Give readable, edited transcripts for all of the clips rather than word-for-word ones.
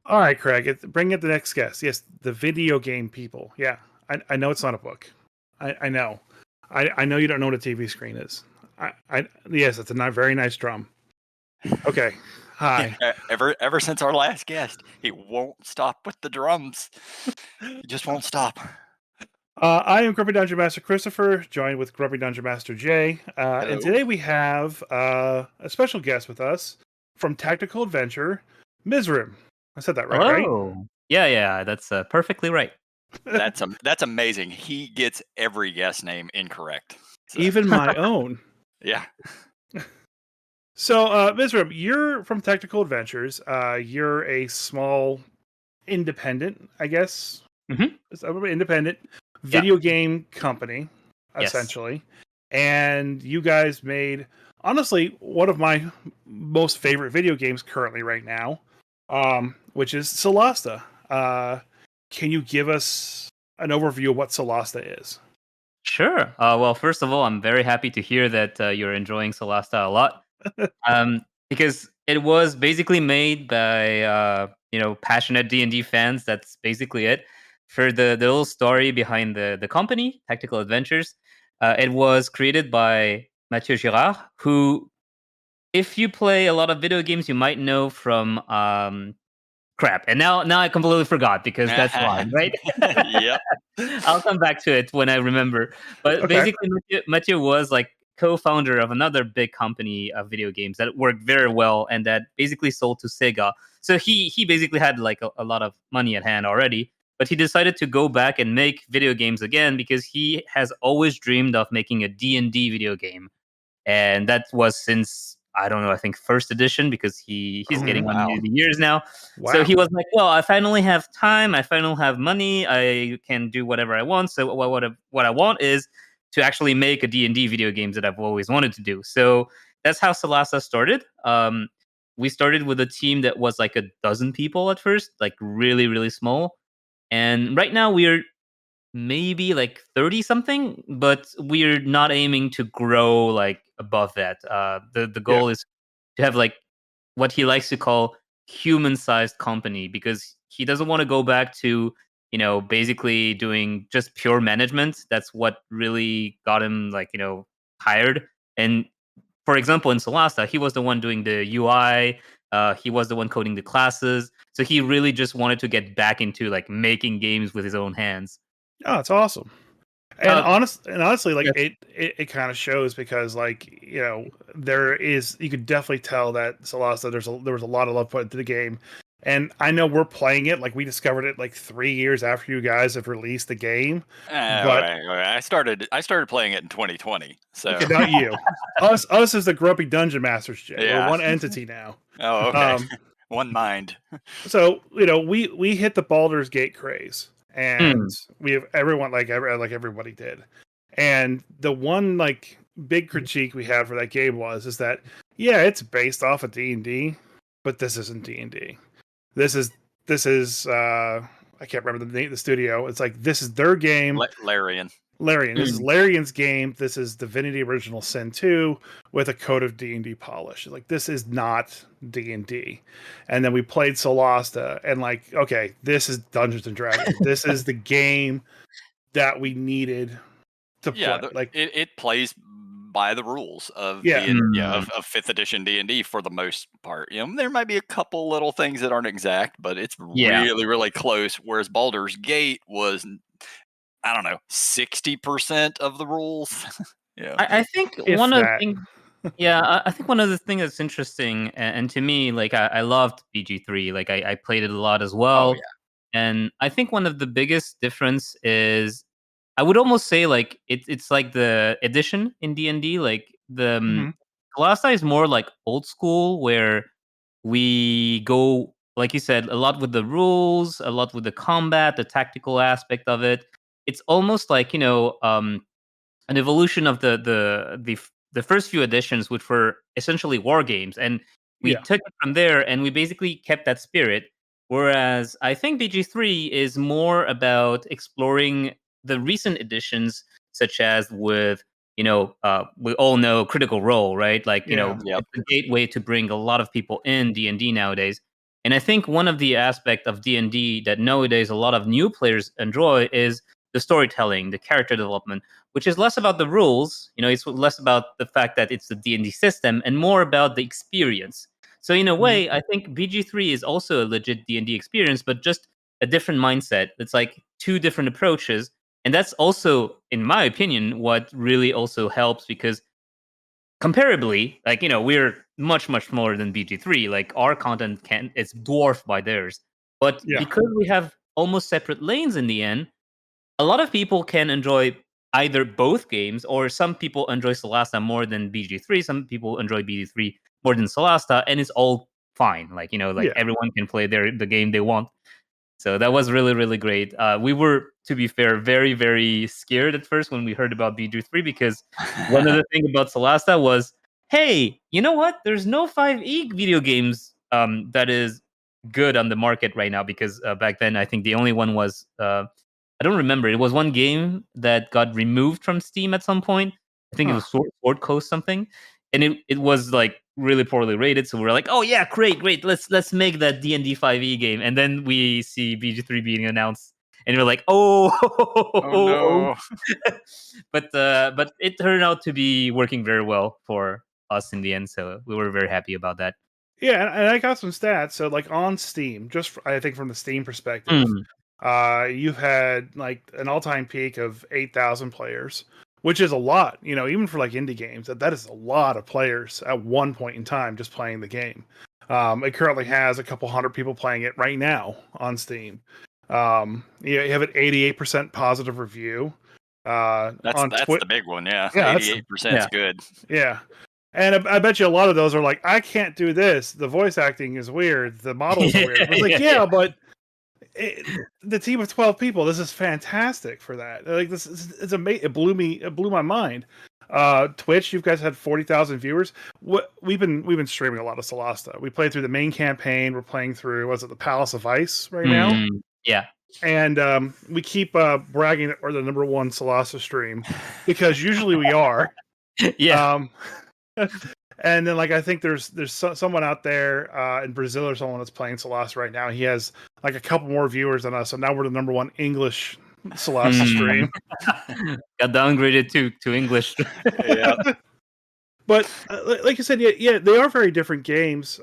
All right, Craig, bring in the next guest. Yes, the video game people. Yeah, I know it's not a book. I know. I know you don't know what a TV screen is. Yes, it's a very nice drum. Okay. Hi. Ever since our last guest, he won't stop with the drums. He just won't stop. I am Grumpy Dungeon Master Christopher, joined with Grumpy Dungeon Master Jay. And Hello. today we have a special guest with us from Tactical Adventure, Myzzrym. I said that right? Hello. Yeah, that's perfectly right. That's amazing. He gets every guest name incorrect. So, Even my own. yeah. So, Myzzrym, you're from Tactical Adventures. You're a small independent, I guess. Mhm. It's a independent Yeah. video game company, Yes. essentially. And you guys made, honestly, one of my most favorite video games currently right now, which is Solasta. Can you give us an overview of what Solasta is? Sure. Well, first of all, I'm very happy to hear that you're enjoying Solasta a lot, because it was basically made by passionate D&D fans. That's basically it. For the little story behind the company, Tactical Adventures, it was created by Mathieu Girard, who, if you play a lot of video games, you might know from crap. And now I completely forgot because that's why, right? Yep. I'll come back to it when I remember. But Okay. basically, Mathieu was like co-founder of another big company of video games that worked very well and that basically sold to Sega. So he basically had like a lot of money at hand already. But he decided to go back and make video games again because he has always dreamed of making a D&D video game. And that was since, I don't know, I think first edition, because he's getting on Wow. the years now. So Wow. he was like, well, I finally have time, I finally have money, I can do whatever I want. So what I want is to actually make a D&D video games that I've always wanted to do. So that's how Solasta started. We started with a team that was like a dozen people at first, like really, really small. And right now we're maybe like 30 something, but we're not aiming to grow like above that. The Yeah. goal is to have like what he likes to call human-sized company, because he doesn't want to go back to, basically doing just pure management. That's what really got him like, hired. And for example, in Solasta, he was the one doing the UI. He was the one coding the classes. So he really just wanted to get back into like making games with his own hands. Oh, it's awesome. And Uh, honestly, like Yes. it kind of shows because, like, there is, you could definitely tell that Solasta, there was a lot of love put into the game. And I know we're playing it, like we discovered it like 3 years after you guys have released the game. But I started playing it in 2020. So okay, not you. Us as the Grumpy Dungeon Masters, Jay. We're Yeah. one entity now. Oh, okay. Um, One mind. so we hit the Baldur's Gate craze, and Mm, we have everyone like everybody did. And the one like big critique we had for that game is that, yeah, it's based off of D&D, but this isn't D&D. This is I can't remember the name of the studio. It's like, this is their game. Larian. Larian. This is mm. Larian's game. This is Divinity Original Sin 2 with a coat of D&D polish. Like, this is not D&D. And then we played Solasta, and like, okay, this is Dungeons and Dragons. This is the game that we needed to Yeah, play. Like, it plays by the rules of yeah, of 5th edition D&D for the most part. There might be a couple little things that aren't exact, but it's Yeah. really, really close. Whereas Baldur's Gate was, I don't know, 60% of the rules. Yeah. I think if one of the that. things, yeah, I think one of the things that's interesting, and to me, like I loved BG3, like I played it a lot as Oh well, yeah. and I think one of the biggest difference is, I would almost say like it's like the edition in D&D, like the Mhm. last time is more like old school, where we go, like you said, a lot with the rules, a lot with the combat, the tactical aspect of it. It's almost like, an evolution of the first few editions, which were essentially war games, and we Yeah. took it from there, and we basically kept that spirit. Whereas I think BG3 is more about exploring the recent editions, such as with, we all know Critical Role, right? Like, Yeah. Yep. it's a gateway to bring a lot of people in D&D nowadays. And I think one of the aspects of D&D that nowadays a lot of new players enjoy is the storytelling, the character development, which is less about the rules. It's less about the fact that it's the D&D system and more about the experience. So in a way, I think BG3 is also a legit D&D experience, but just a different mindset. It's like two different approaches. And that's also, in my opinion, what really also helps because comparably, we're much, much more than BG3. Like our content it's dwarfed by theirs. But Yeah. because we have almost separate lanes in the end, a lot of people can enjoy either both games, or some people enjoy Solasta more than BG3. Some people enjoy BG3 more than Solasta, and it's all fine. Yeah. Everyone can play the game they want. So that was really, really great. We were, to be fair, very, very scared at first when we heard about BG3 because one of the things about Solasta was, hey, you know what? There's no 5e video games that is good on the market right now because back then I think the only one was I don't remember. It was one game that got removed from Steam at some point. I think it was Sword Coast something, and it was like really poorly rated. So we're like, oh yeah, great, let's make that D&D 5e game. And then we see BG3 being announced, and we're like, oh, Oh no. but it turned out to be working very well for us in the end. So we were very happy about that. Yeah, and I got some stats. So, like on Steam, I think from the Steam perspective, you've had like an all-time peak of 8,000 players, which is a lot. Even for like indie games, that is a lot of players at one point in time just playing the game. It currently has a couple hundred people playing it right now on Steam. You have an 88% positive review. That's on the big one, yeah. Yeah, 88% is good. Yeah. And I bet you a lot of those are like, I can't do this. The voice acting is weird. The models are weird. It's like, but the team of 12 people, this is fantastic for that. Like it's amazing. It blew my mind. Twitch, you guys had 40,000 viewers. We've been streaming a lot of Solasta. We played through the main campaign. We're playing through the Palace of Ice right now. Yeah. And we keep bragging that we're the number one Solasta stream because usually we are. Yeah. And then, I think there's someone out there in Brazil or someone that's playing Solasta right now. He has like a couple more viewers than us, so now we're the number one English Solasta stream. Got downgraded to English. Yeah. But like you said, yeah, they are very different games.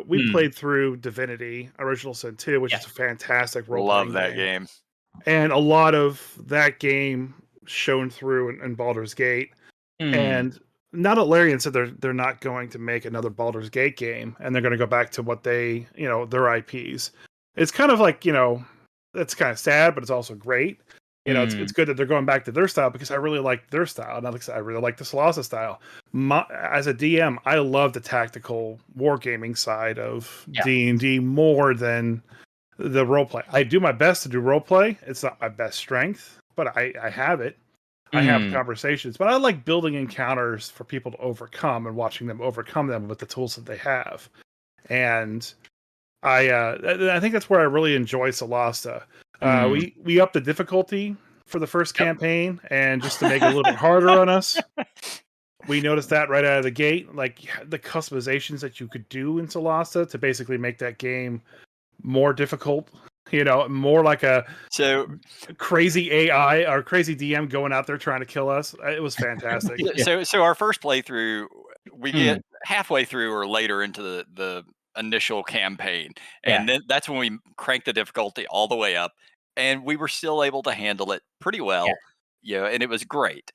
We played through Divinity: Original Sin 2, which is a fantastic role-playing Love that game. and a lot of that game shown through in Baldur's Gate. And now that Larian said they're not going to make another Baldur's Gate game, and they're going to go back to what they, their IPs. It's kind of like, it's kind of sad, but it's also great. It's good that they're going back to their style because I really like their style. And I really like the Solasta style. As a DM, I love the tactical wargaming side of D&D more than the roleplay. I do my best to do roleplay. It's not my best strength, but I have it. I have conversations, but I like building encounters for people to overcome and watching them overcome them with the tools that they have. And I think that's where I really enjoy Solasta. We upped the difficulty for the first campaign, and just to make it a little bit harder on us. We noticed that right out of the gate, like the customizations that you could do in Solasta to basically make that game more difficult. More like a crazy AI or crazy DM going out there trying to kill us. It was fantastic. So our first playthrough, we get halfway through or later into the initial campaign, and then that's when we cranked the difficulty all the way up, and we were still able to handle it pretty well. And it was great.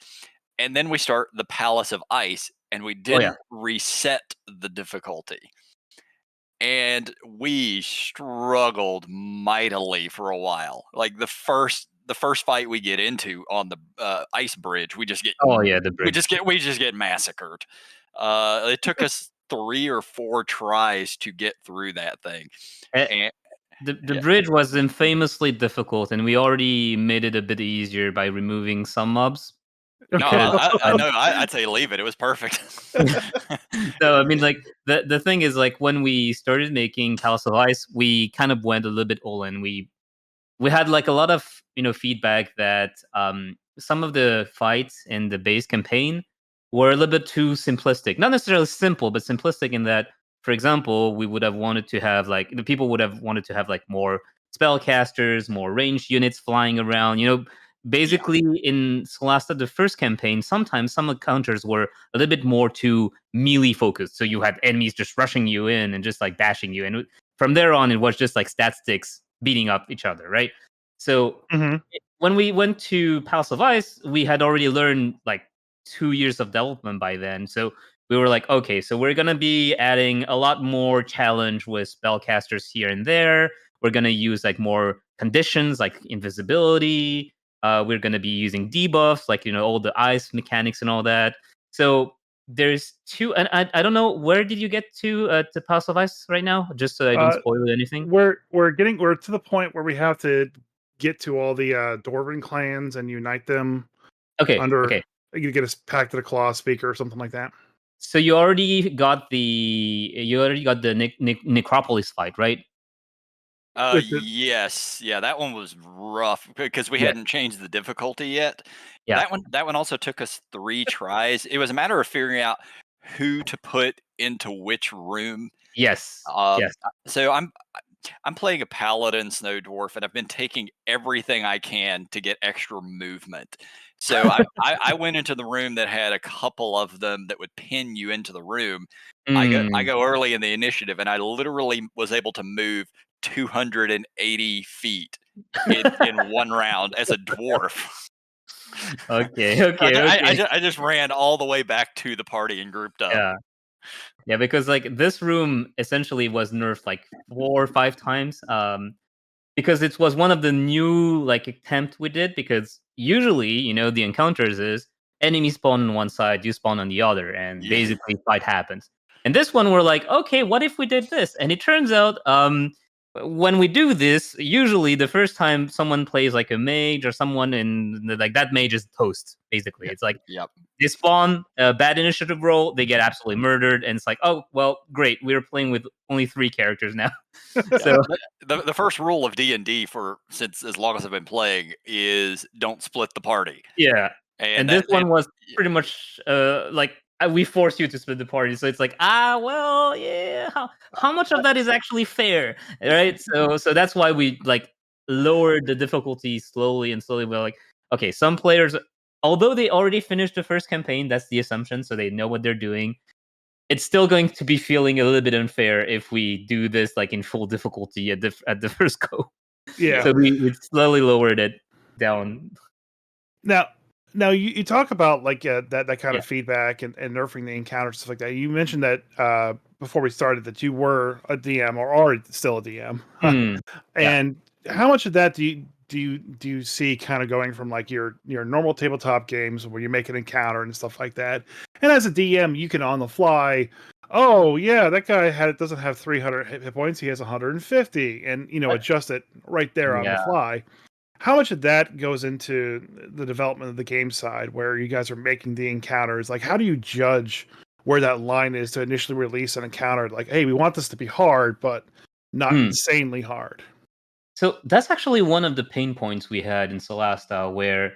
And then we start the Palace of Ice, and we didn't reset the difficulty. And we struggled mightily for a while. Like the first fight we get into on the ice bridge, we just get the bridge. we just get massacred. It took us 3 or 4 tries to get through that thing. And the bridge was infamously difficult, and we already made it a bit easier by removing some mobs. No, I know. I'd say leave it. It was perfect. So I mean, like the thing is, like when we started making Palace of Ice, we kind of went a little bit all in. We had like a lot of feedback that some of the fights in the base campaign were a little bit too simplistic. Not necessarily simple, but simplistic in that for example, we would have wanted to have like the people would have wanted to have like more spellcasters, more ranged units flying around. Basically in Solasta, the first campaign, sometimes some encounters were a little bit more too melee focused. So you had enemies just rushing you in and just like dashing you, and from there on, it was just like stat sticks beating up each other, right? So Mhm. when we went to Palace of Ice, we had already learned like 2 years of development by then. So we were like, okay, so we're gonna be adding a lot more challenge with spellcasters here and there. We're gonna use like more conditions like invisibility. We're gonna be using debuffs, like all the ice mechanics and all that. So there's two, and I don't know, where did you get to Palace of Ice right now? Just so I don't Uh, spoil anything. we're to the point where we have to get to all the Dwarven clans and unite them Okay, under. okay. You get a pact of the Claw speaker or something like that. So you already got the necropolis fight, right? With the Yes. Yeah, that one was rough because we Yeah, hadn't changed the difficulty yet. yeah. That one also took us 3 tries. It was a matter of figuring out who to put into which room. Yes, Um, yes. so I'm playing a paladin snow dwarf, and I've been taking everything I can to get extra movement. So I went into the room that had a couple of them that would pin you into the room. I Mm. go early in the initiative, and I literally was able to move 280 feet in one round as a dwarf. Okay, okay, okay. I just ran all the way back to the party and grouped up. Yeah. Yeah, because like this room essentially was nerfed like 4 or 5 times. Because it was one of the new like attempt we did, because usually, the encounters is enemy spawn on one side, you spawn on the other, and Yeah. basically fight happens. And this one we're like, okay, what if we did this? And it turns out when we do this, usually the first time someone plays like a mage or someone like that mage is toast, basically. It's like Yep. they spawn a bad initiative roll, they get absolutely murdered, and it's like, oh well, great, we're playing with only 3 characters now. Yeah. So The first rule of D&D for since as long as I've been playing is don't split the party. yeah, And and this that one and was pretty much like we force you to split the party, so it's like, well, yeah, how much of that is actually fair, right? So that's why we like lowered the difficulty slowly and slowly. We're like, okay, some players, although they already finished the first campaign, that's the assumption, so they know what they're doing. It's still going to be feeling a little bit unfair if we do this like in full difficulty at the first go. yeah. So we slowly lowered it down. Now, you talk about like that kind Yeah. of feedback and nerfing the encounters, stuff like that. You mentioned that before we started that you were a DM or are still a DM. Hmm. Yeah. And how much of that do you see kind of going from like your normal tabletop games where you make an encounter and stuff like that? And as a DM, you can on the fly, oh yeah, that guy doesn't have 300 hit points, he has 150, and adjust it right there on the Yeah. fly. How much of that goes into the development of the game side where you guys are making the encounters? Like, how do you judge where that line is to initially release an encounter? Like, hey, we want this to be hard, but not Hmm. insanely hard. So that's actually one of the pain points we had in Solasta, where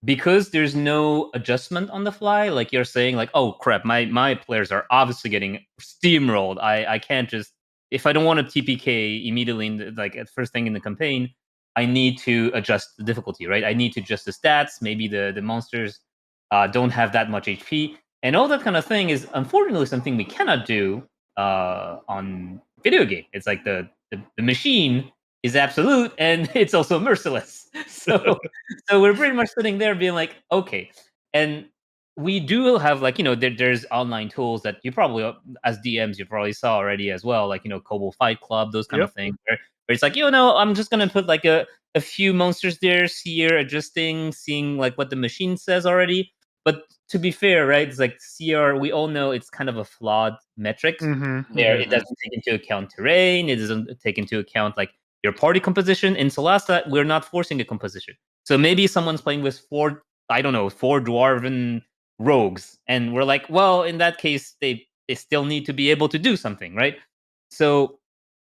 because there's no adjustment on the fly, like you're saying, like, oh crap, my players are obviously getting steamrolled. I can't just, if I don't want to TPK immediately like at first thing in the campaign, I need to adjust the difficulty, right? I need to adjust the stats. Maybe the monsters don't have that much HP, and all that kind of thing is unfortunately something we cannot do on video game. It's like the machine is absolute and it's also merciless. So we're pretty much sitting there being like, okay. And we do have like, there's online tools that you probably as DMs you probably saw already as well, like Kobold Fight Club, those kind of Yep. things, where it's like, I'm just gonna put like a few monsters there, see you're adjusting, seeing like what the machine says already. But to be fair, right, it's like CR, we all know it's kind of a flawed metric. Mm-hmm. There, Mm-hmm. it doesn't take into account terrain. It doesn't take into account like your party composition. In Solasta, we're not forcing a composition. So maybe someone's playing with I don't know, four dwarven rogues, and we're like, well, in that case, they still need to be able to do something, right? So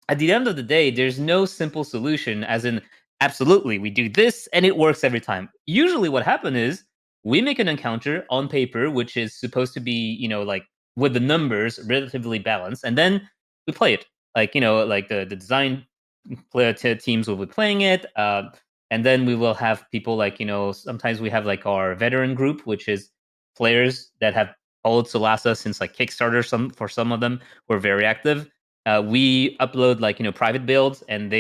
at the end of the day, there's no simple solution, as in, absolutely, we do this and it works every time. Usually, what happens is we make an encounter on paper, which is supposed to be, like with the numbers relatively balanced, and then we play it. Like like the design teams will be playing it, and then we will have people like sometimes we have like our veteran group, which is players that have followed Solasta since like Kickstarter. Some of them were very active. We upload like private builds, and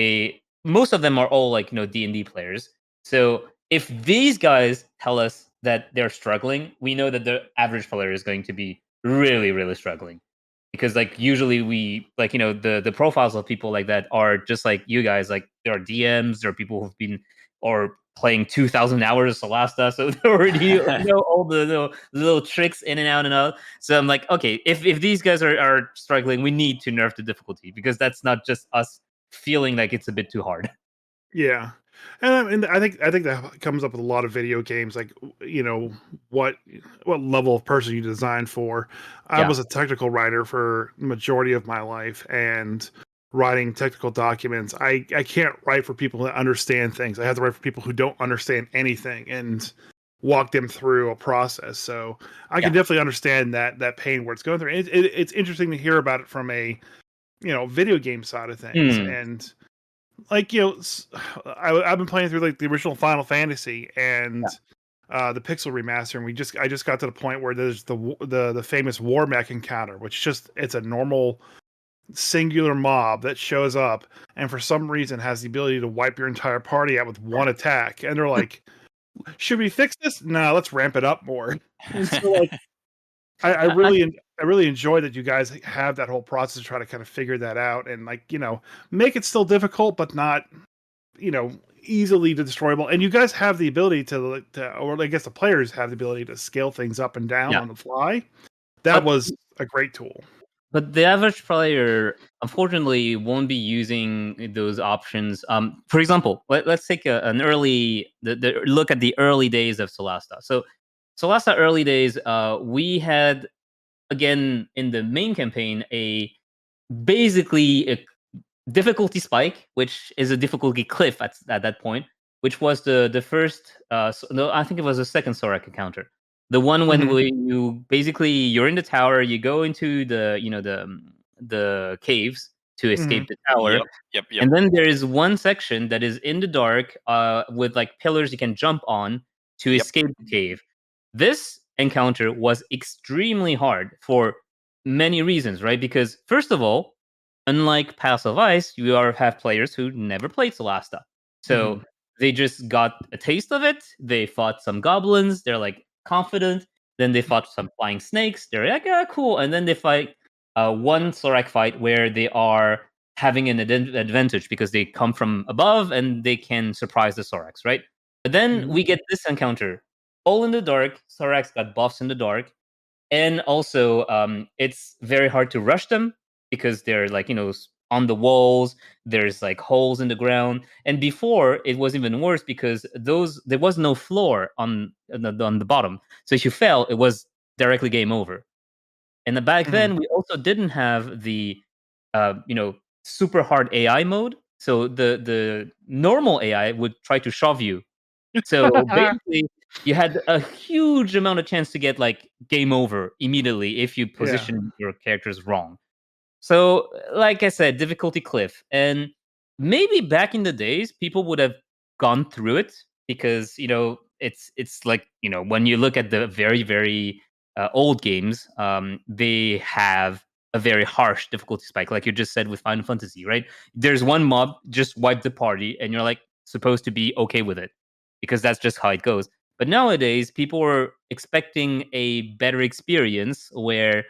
most of them are all like D&D players. So if these guys tell us that they're struggling, we know that the average player is going to be really, really struggling. Because like usually we like the profiles of people like that are just like you guys, like there are DMs, there are people who've been or playing 2,000 hours of Solasta, so they already know all the little tricks in and out and out. So I'm like, okay, if these guys are struggling, we need to nerf the difficulty, because that's not just us feeling like it's a bit too hard. Yeah, and I think that comes up with a lot of video games, like what level of person you design for. I Yeah. was a technical writer for the majority of my life, and writing technical documents, I can't write for people that understand things. I have to write for people who don't understand anything and walk them through a process. So I can Yeah. definitely understand that pain where it's going through. It's interesting to hear about it from a video game side of things. And like I've been playing through like the original Final Fantasy and the Pixel remaster, and I just got to the point where there's the famous war mech encounter, which just it's a normal singular mob that shows up and for some reason has the ability to wipe your entire party out with one attack, and they're like, should we fix this? No, let's ramp it up more. And so like I really enjoy that you guys have that whole process to try to kind of figure that out and like make it still difficult but not easily destroyable. And you guys have the ability or I guess the players have the ability to scale things up and down Yeah. on the fly. That But was a great tool. But the average player, unfortunately, won't be using those options. For example, let's take an early the look at the early days of Solasta. So, Solasta early days, we had again in the main campaign basically a difficulty spike, which is a difficulty cliff at that point, which was the first. No, I think it was the second Sorak encounter. The one when Mhm. you're in the tower, you go into the caves to escape Mhm. the tower, Yep. and then there is one section that is in the dark, with like pillars you can jump on to Yep. escape the cave. This encounter was extremely hard for many reasons, right? Because first of all, unlike Pass of Ice, have players who never played Solasta. So Mhm. they just got a taste of it. They fought some goblins. They're like confident. Then they fought some flying snakes. They're like, yeah, cool. And then they fight one Sorak fight where they are having an advantage because they come from above and they can surprise the Soraks, right? But then Mhm. we get this encounter all in the dark. Soraks got buffs in the dark, and also it's very hard to rush them because they're like on the walls. There's like holes in the ground, and before it was even worse because there was no floor on the bottom, so if you fell it was directly game over. And back Mhm. then we also didn't have the super hard AI mode, so the normal AI would try to shove you. So basically, you had a huge amount of chance to get like game over immediately if you Yeah. position your characters wrong. So, like I said, difficulty cliff. And maybe back in the days, people would have gone through it because, it's like, when you look at the very, very old games, they have a very harsh difficulty spike, like you just said with Final Fantasy, right? There's one mob, just wipe the party, and you're like supposed to be okay with it because that's just how it goes. But nowadays, people are expecting a better experience where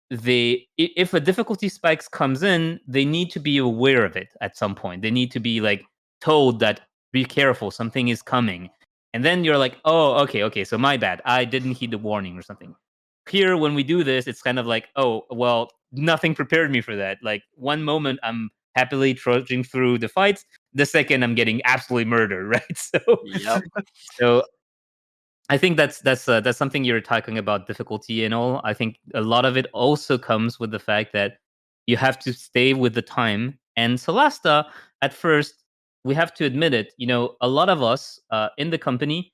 if a difficulty spikes comes in, they need to be aware of it at some point. They need to be like told that be careful, something is coming. And then you're like, oh, okay, so my bad. I didn't heed the warning or something. Here, when we do this, it's kind of like, oh, well, nothing prepared me for that. Like one moment I'm happily trudging through the fights, the second I'm getting absolutely murdered, right? Yep. So I think that's something you're talking about difficulty and all. I think a lot of it also comes with the fact that you have to stay with the time. And Solasta, at first, we have to admit it. A lot of us in the company,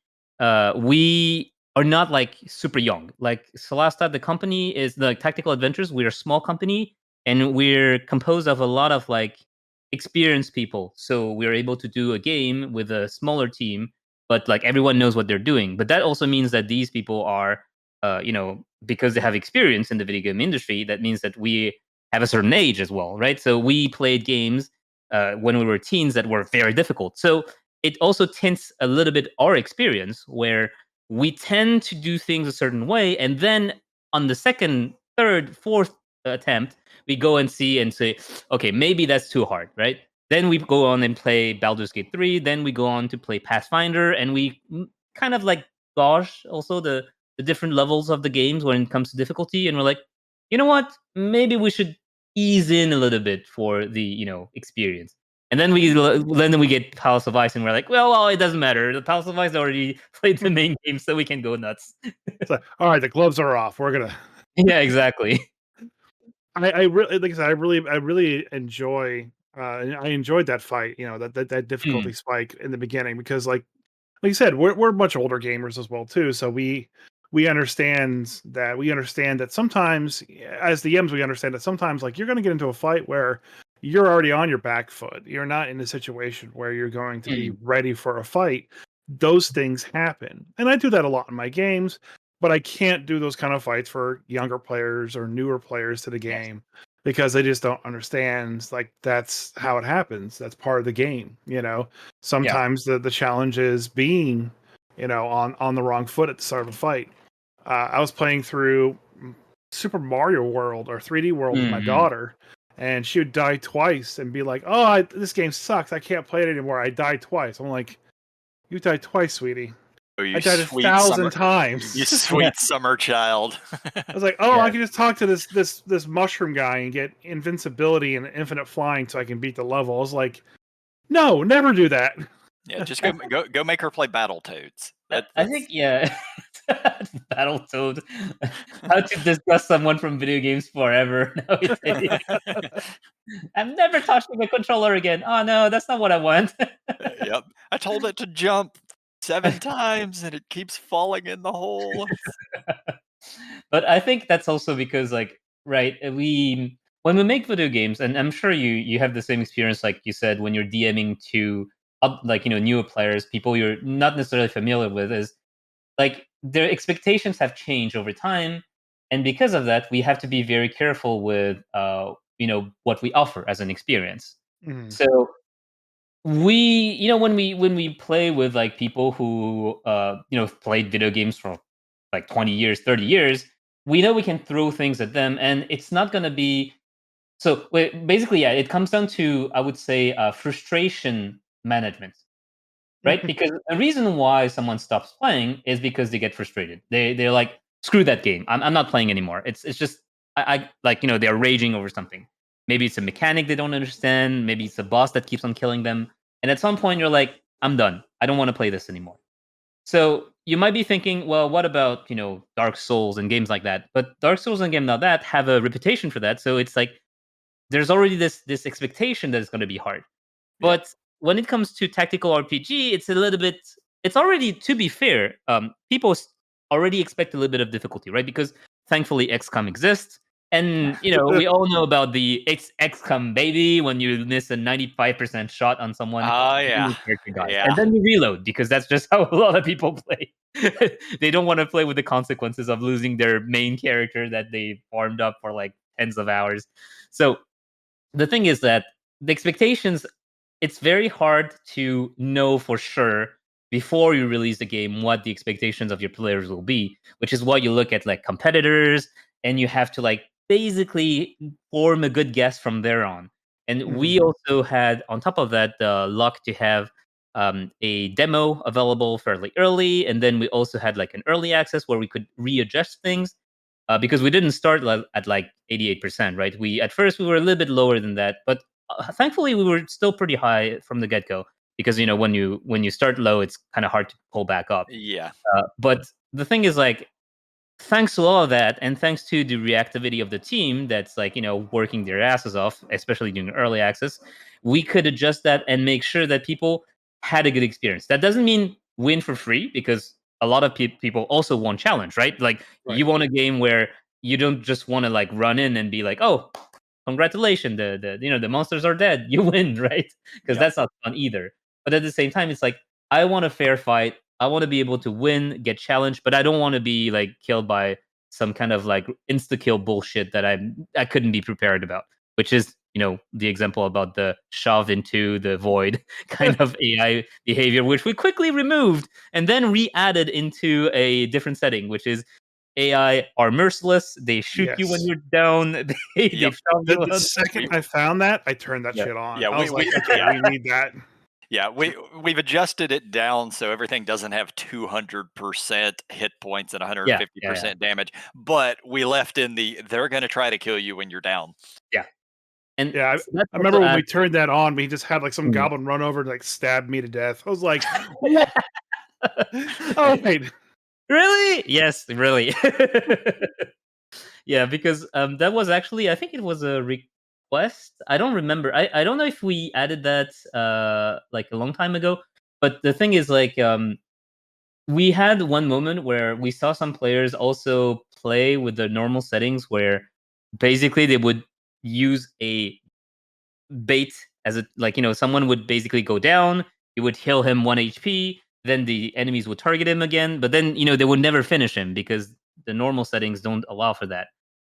we are not like super young. Like Solasta, the company is the Tactical Adventures. We're a small company. and we're composed of a lot of like experienced people. So we're able to do a game with a smaller team, but like everyone knows what they're doing. But that also means that these people are, because they have experience in the video game industry, that means that we have a certain age as well, right? So we played games when we were teens that were very difficult. So it also tints a little bit our experience where we tend to do things a certain way, and then on the second, third, fourth attempt, we go and see and say, okay, maybe that's too hard, right? Then we go on and play Baldur's Gate 3. Then we go on to play Pathfinder, and we kind of like gauge also the different levels of the games when it comes to difficulty. And we're like, you know what? Maybe we should ease in a little bit for the experience. And then we get Palace of Ice, and we're like, well, it doesn't matter. The Palace of Ice already played the main game, so we can go nuts. It's like, all right, the gloves are off. We're gonna. Yeah, exactly. I really, like I said, I really enjoy. I enjoyed that fight. That difficulty spike in the beginning because, like you said, we're much older gamers as well too. So we understand that sometimes, as the M's, we understand that sometimes like you're going to get into a fight where you're already on your back foot. You're not in a situation where you're going to be ready for a fight. Those things happen, and I do that a lot in my games. But I can't do those kind of fights for younger players or newer players to the game because they just don't understand. Like that's how it happens. That's part of the game. Sometimes the challenge is being, on the wrong foot at the start of a fight. I was playing through Super Mario World or 3D World with my daughter, and she would die twice and be like, "Oh, this game sucks. I can't play it anymore. I died twice." I'm like, "You died twice, sweetie. Oh, you I died sweet 1,000 times." You sweet summer child. I was like, "Oh, I can just talk to this mushroom guy and get invincibility and infinite flying so I can beat the level." I was like, "No, never do that." Yeah, just go make her play Battletoads. I think Battletoad. How to discuss someone from video games forever nowadays. I'm never touching a controller again. Oh no, that's not what I want. Yep. I told it to jump 7 times and it keeps falling in the hole. But I think that's also because, like, right, we when we make video games, and I'm sure you have the same experience, like you said, when you're DMing to like newer players, people you're not necessarily familiar with, is like their expectations have changed over time, and because of that, we have to be very careful with what we offer as an experience. Mhm. So we when we play with like people who played video games for like 20 years, 30 years, we know we can throw things at them, and it's not going to be so basically, yeah, it comes down to, I would say, frustration management, right? Because the reason why someone stops playing is because they get frustrated. They're like, screw that game. I'm not playing anymore. It's just I like they're raging over something. Maybe it's a mechanic they don't understand. Maybe it's a boss that keeps on killing them. And at some point, you're like, I'm done. I don't want to play this anymore. So you might be thinking, well, what about Dark Souls and games like that? But Dark Souls and games like that have a reputation for that. So it's like there's already this expectation that it's going to be hard. Yeah. But when it comes to tactical RPG, it's a little bit. It's already, to be fair, people already expect a little bit of difficulty, right? Because thankfully XCOM exists, and we all know about the XCOM baby. When you miss a 95% shot on someone, Oh, then yeah. your character dies, Yeah. and then you reload because that's just how a lot of people play. They don't want to play with the consequences of losing their main character that they farmed up for like tens of hours. So the thing is that the expectations, it's very hard to know for sure before you release the game what the expectations of your players will be, which is why you look at like competitors, and you have to like basically form a good guess from there on. And we also had, on top of that, the luck to have a demo available fairly early, and then we also had like an early access where we could readjust things, because we didn't start at like 88%, right? We At first we were a little bit lower than that, but thankfully we were still pretty high from the get go, because when you start low, it's kind of hard to pull back up. Yeah. But the thing is, like, thanks to all of that, and thanks to the reactivity of the team that's like working their asses off, especially during early access, we could adjust that and make sure that people had a good experience. That doesn't mean win for free, because a lot of people also want challenge, right? Like, Right. you want a game where you don't just want to like run in and be like, oh, congratulations, the monsters are dead. You win, right? Because that's not fun either. But at the same time, it's like I want a fair fight. I want to be able to win, get challenged, but I don't want to be like killed by some kind of like insta kill bullshit that I couldn't be prepared about. Which is the example about the shove into the void kind of AI behavior, which we quickly removed and then re-added into a different setting, which is AI are merciless. They shoot you when Yes. you're down. They shove you The out. second I found that, I turned that Yeah. shit on. Yeah, I was like, okay, we need that. Yeah, we've adjusted it down so everything doesn't have 200% hit points and 150% damage, but we left in they're going to try to kill you when you're down. Yeah. And Yeah, so that's I remember when also we turned that on, we just had like some goblin run over and like stab me to death. I was like, what? Oh wait. Really? Yes, really. Yeah, because that was actually, I think it was a request. I don't remember. I don't know if we added that like a long time ago. But the thing is, like, we had one moment where we saw some players also play with the normal settings, where basically they would use a bait as a, like, someone would basically go down, you would heal him 1 HP, then the enemies would target him again, but then they would never finish him because the normal settings don't allow for that.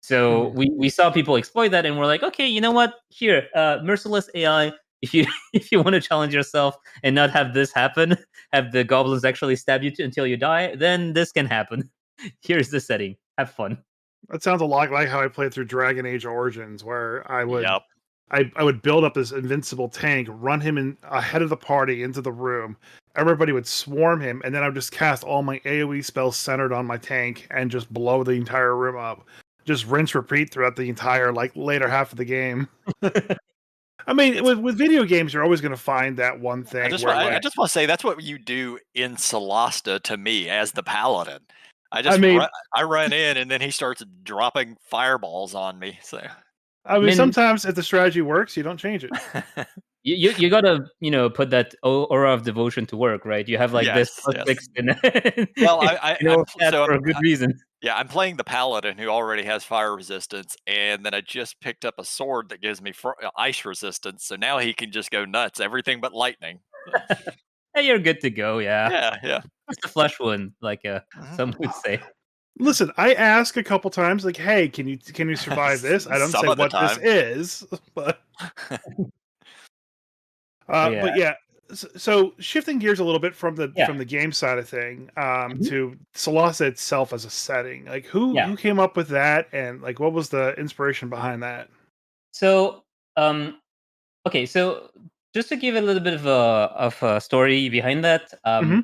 So we saw people exploit that, and we're like, okay, you know what, here, merciless AI, if you if you want to challenge yourself and not have this happen, have the goblins actually stab you until you die, then this can happen. Here's the setting, have fun. That sounds a lot like how I played through Dragon Age Origins, where I would Yep. I would build up this invincible tank, run him in ahead of the party into the room. Everybody would swarm him, and then I would just cast all my AoE spells centered on my tank and just blow the entire room up. Just rinse, repeat throughout the entire like later half of the game. I mean, with video games, you're always going to find that one thing I just where, I like, just want to say that's what you do in Solasta to me as the paladin. I mean, I run in and then he starts dropping fireballs on me. So I mean, sometimes if the strategy works, you don't change it. you gotta put that aura of devotion to work, right? You have like this yes, plus yes. 6 and Well, for a good reason. Yeah, I'm playing the paladin who already has fire resistance, and then I just picked up a sword that gives me ice resistance. So now he can just go nuts, everything but lightning. Hey, you're good to go. Yeah, Yeah. just a flesh wound, like Mhm. some would say. Listen, I ask a couple times, like, "Hey, can you survive this?" I don't Some say of the what this time. is, but Yeah. but yeah. So shifting gears a little bit from the Yeah. game side of thing, Mhm. to Solasta itself as a setting, like Yeah. who came up with that, and like what was the inspiration behind that? So, okay, so just to give a little bit of a story behind that, Hmm.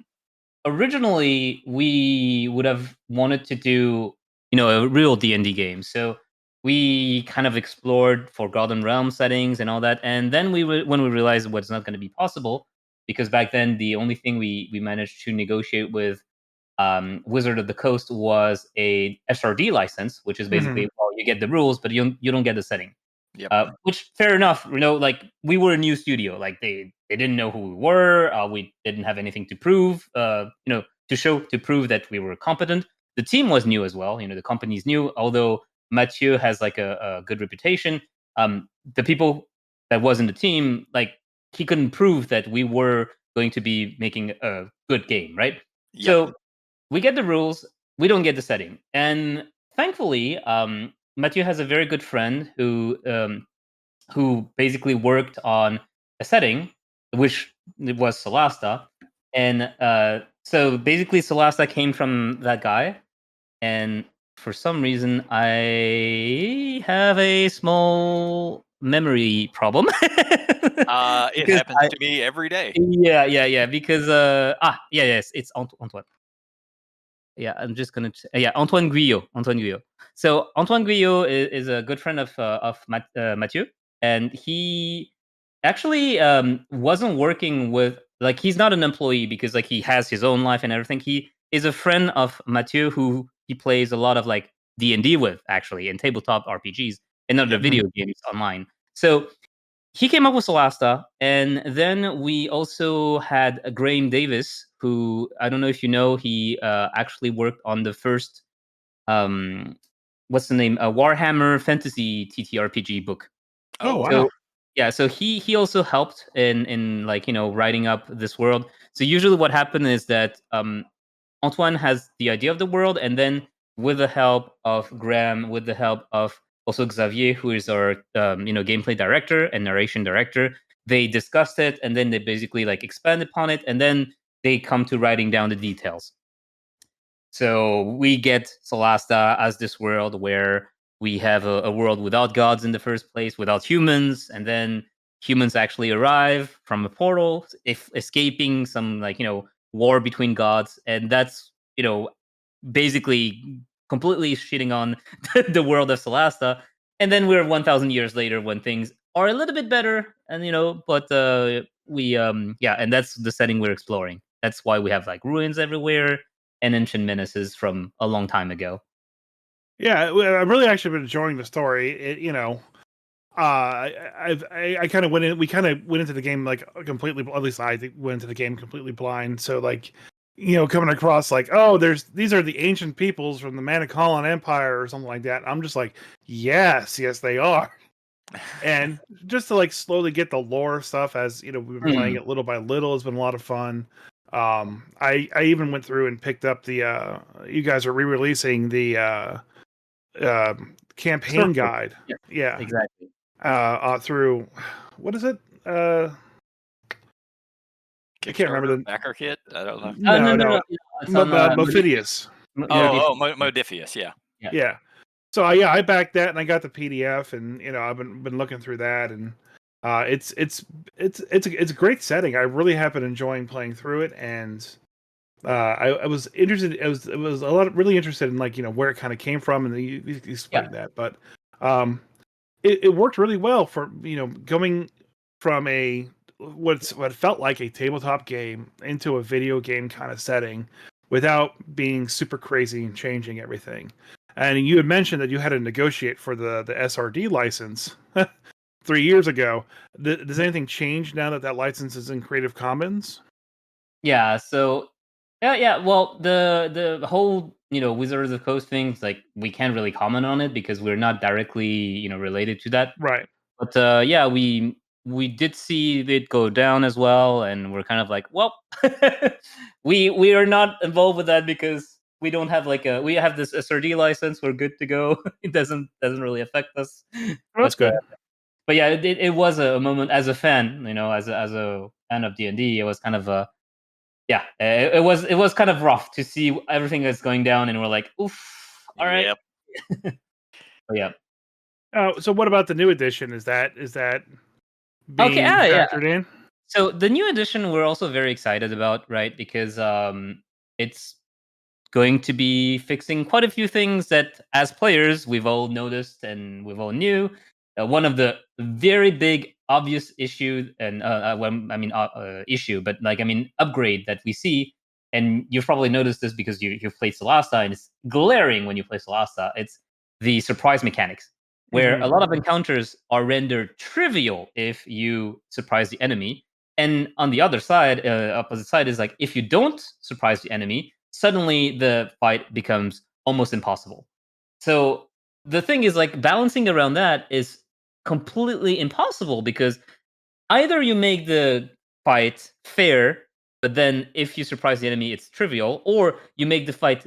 originally we would have wanted to do a real D&D game. So we kind of explored Forgotten Realm settings and all that, and then when we realized what's not going to be possible, because back then the only thing we managed to negotiate with Wizard of the Coast was a SRD license, which is Hmm. basically, well, you get the rules but you don't get the setting. Yep. Which, fair enough, like we were a new studio, like they didn't know who we were. We didn't have anything to prove, to prove that we were competent. The team was new as well. The company's new, although Mathieu has like a good reputation. The people that was in the team, like, he couldn't prove that we were going to be making a good game, right? Yep. So we get the rules, we don't get the setting, and thankfully, Mathieu has a very good friend who basically worked on a setting, which it was Solasta, and so basically Solasta came from that guy, and for some reason I have a small memory problem. It Because happens to me every day. yeah, because yes, it's Antoine. Yeah, I'm just gonna yeah, Antoine Guyot. Antoine Guyot. So Antoine Guyot is a good friend of Mathieu, and he actually wasn't working with, like, he's not an employee because like he has his own life and everything. He is a friend of Mathieu who he plays a lot of like D&D with, actually, in tabletop RPGs and other Yep. video games online. So he came up with Solasta, and then we also had Graham Davis, who, I don't know if you know, he actually worked on the first, what's the name, Warhammer Fantasy TTRPG book. Oh, wow. So yeah, so he also helped in like writing up this world. So usually what happened is that Antoine has the idea of the world, and then with the help of Graham, with the help of also Xavier, who is our gameplay director and narration director, they discussed it, and then they basically like expand upon it, and then they come to writing down the details. So we get Solasta as this world where we have a world without gods in the first place, without humans, and then humans actually arrive from a portal, if escaping some war between gods, and that's basically completely shitting on the world of Solasta. And then we're 1,000 years later when things are a little bit better, and but we yeah, and that's the setting we're exploring. That's why we have like ruins everywhere and ancient menaces from a long time ago. Yeah, I've really actually been enjoying the story. I kind of went in. We kind of went into the game like completely. At least I went into the game completely blind. So like, coming across like, oh, these are the ancient peoples from the Manicalan Empire or something like that. I'm just like, yes, they are. And just to like slowly get the lore stuff as we've been playing it little by little has been a lot of fun. I even went through and picked up the you guys are re-releasing the campaign guide. Yeah. Exactly. Through what is it? I can't remember the backer kit. I don't know. no. It's on Mophidius. Modiphius. Yeah. Yeah. So yeah, I backed that and I got the PDF, and I've been looking through that, and it's a great setting. I really have been enjoying playing through it, and I was interested. It was a lot really interested in like where it kind of came from, and you explained that, but it worked really well for going from what felt like a tabletop game into a video game kind of setting without being super crazy and changing everything. And you had mentioned that you had to negotiate for the SRD license 3 years ago. Does anything change now that that license is in Creative Commons? Yeah, so yeah. Well, the whole Wizards of the Coast things, like we can't really comment on it because we're not directly related to that. Right. But yeah, we did see it go down as well, and we're kind of like, well, we are not involved with that because we don't have we have this SRD license. We're good to go. It doesn't really affect us. Well, that's good. But yeah, it was a moment as a fan, as a fan of D&D. It was kind of a yeah, it was kind of rough to see everything that's going down, and we're like, oof, all right. Yep. But yeah. So what about the new edition? Is that being Yeah. factored in? So the new edition we're also very excited about, right? Because it's going to be fixing quite a few things that as players we've all noticed and we've all knew. One of the very big obvious issue and issue, but upgrade that we see, and you've probably noticed this because you've played Solasta, and it's glaring when you play Solasta. It's the surprise mechanics, where a lot of encounters are rendered trivial if you surprise the enemy. And on the other side, opposite side is like if you don't surprise the enemy, suddenly the fight becomes almost impossible. So the thing is like balancing around that is completely impossible because either you make the fight fair, but then if you surprise the enemy, it's trivial, or you make the fight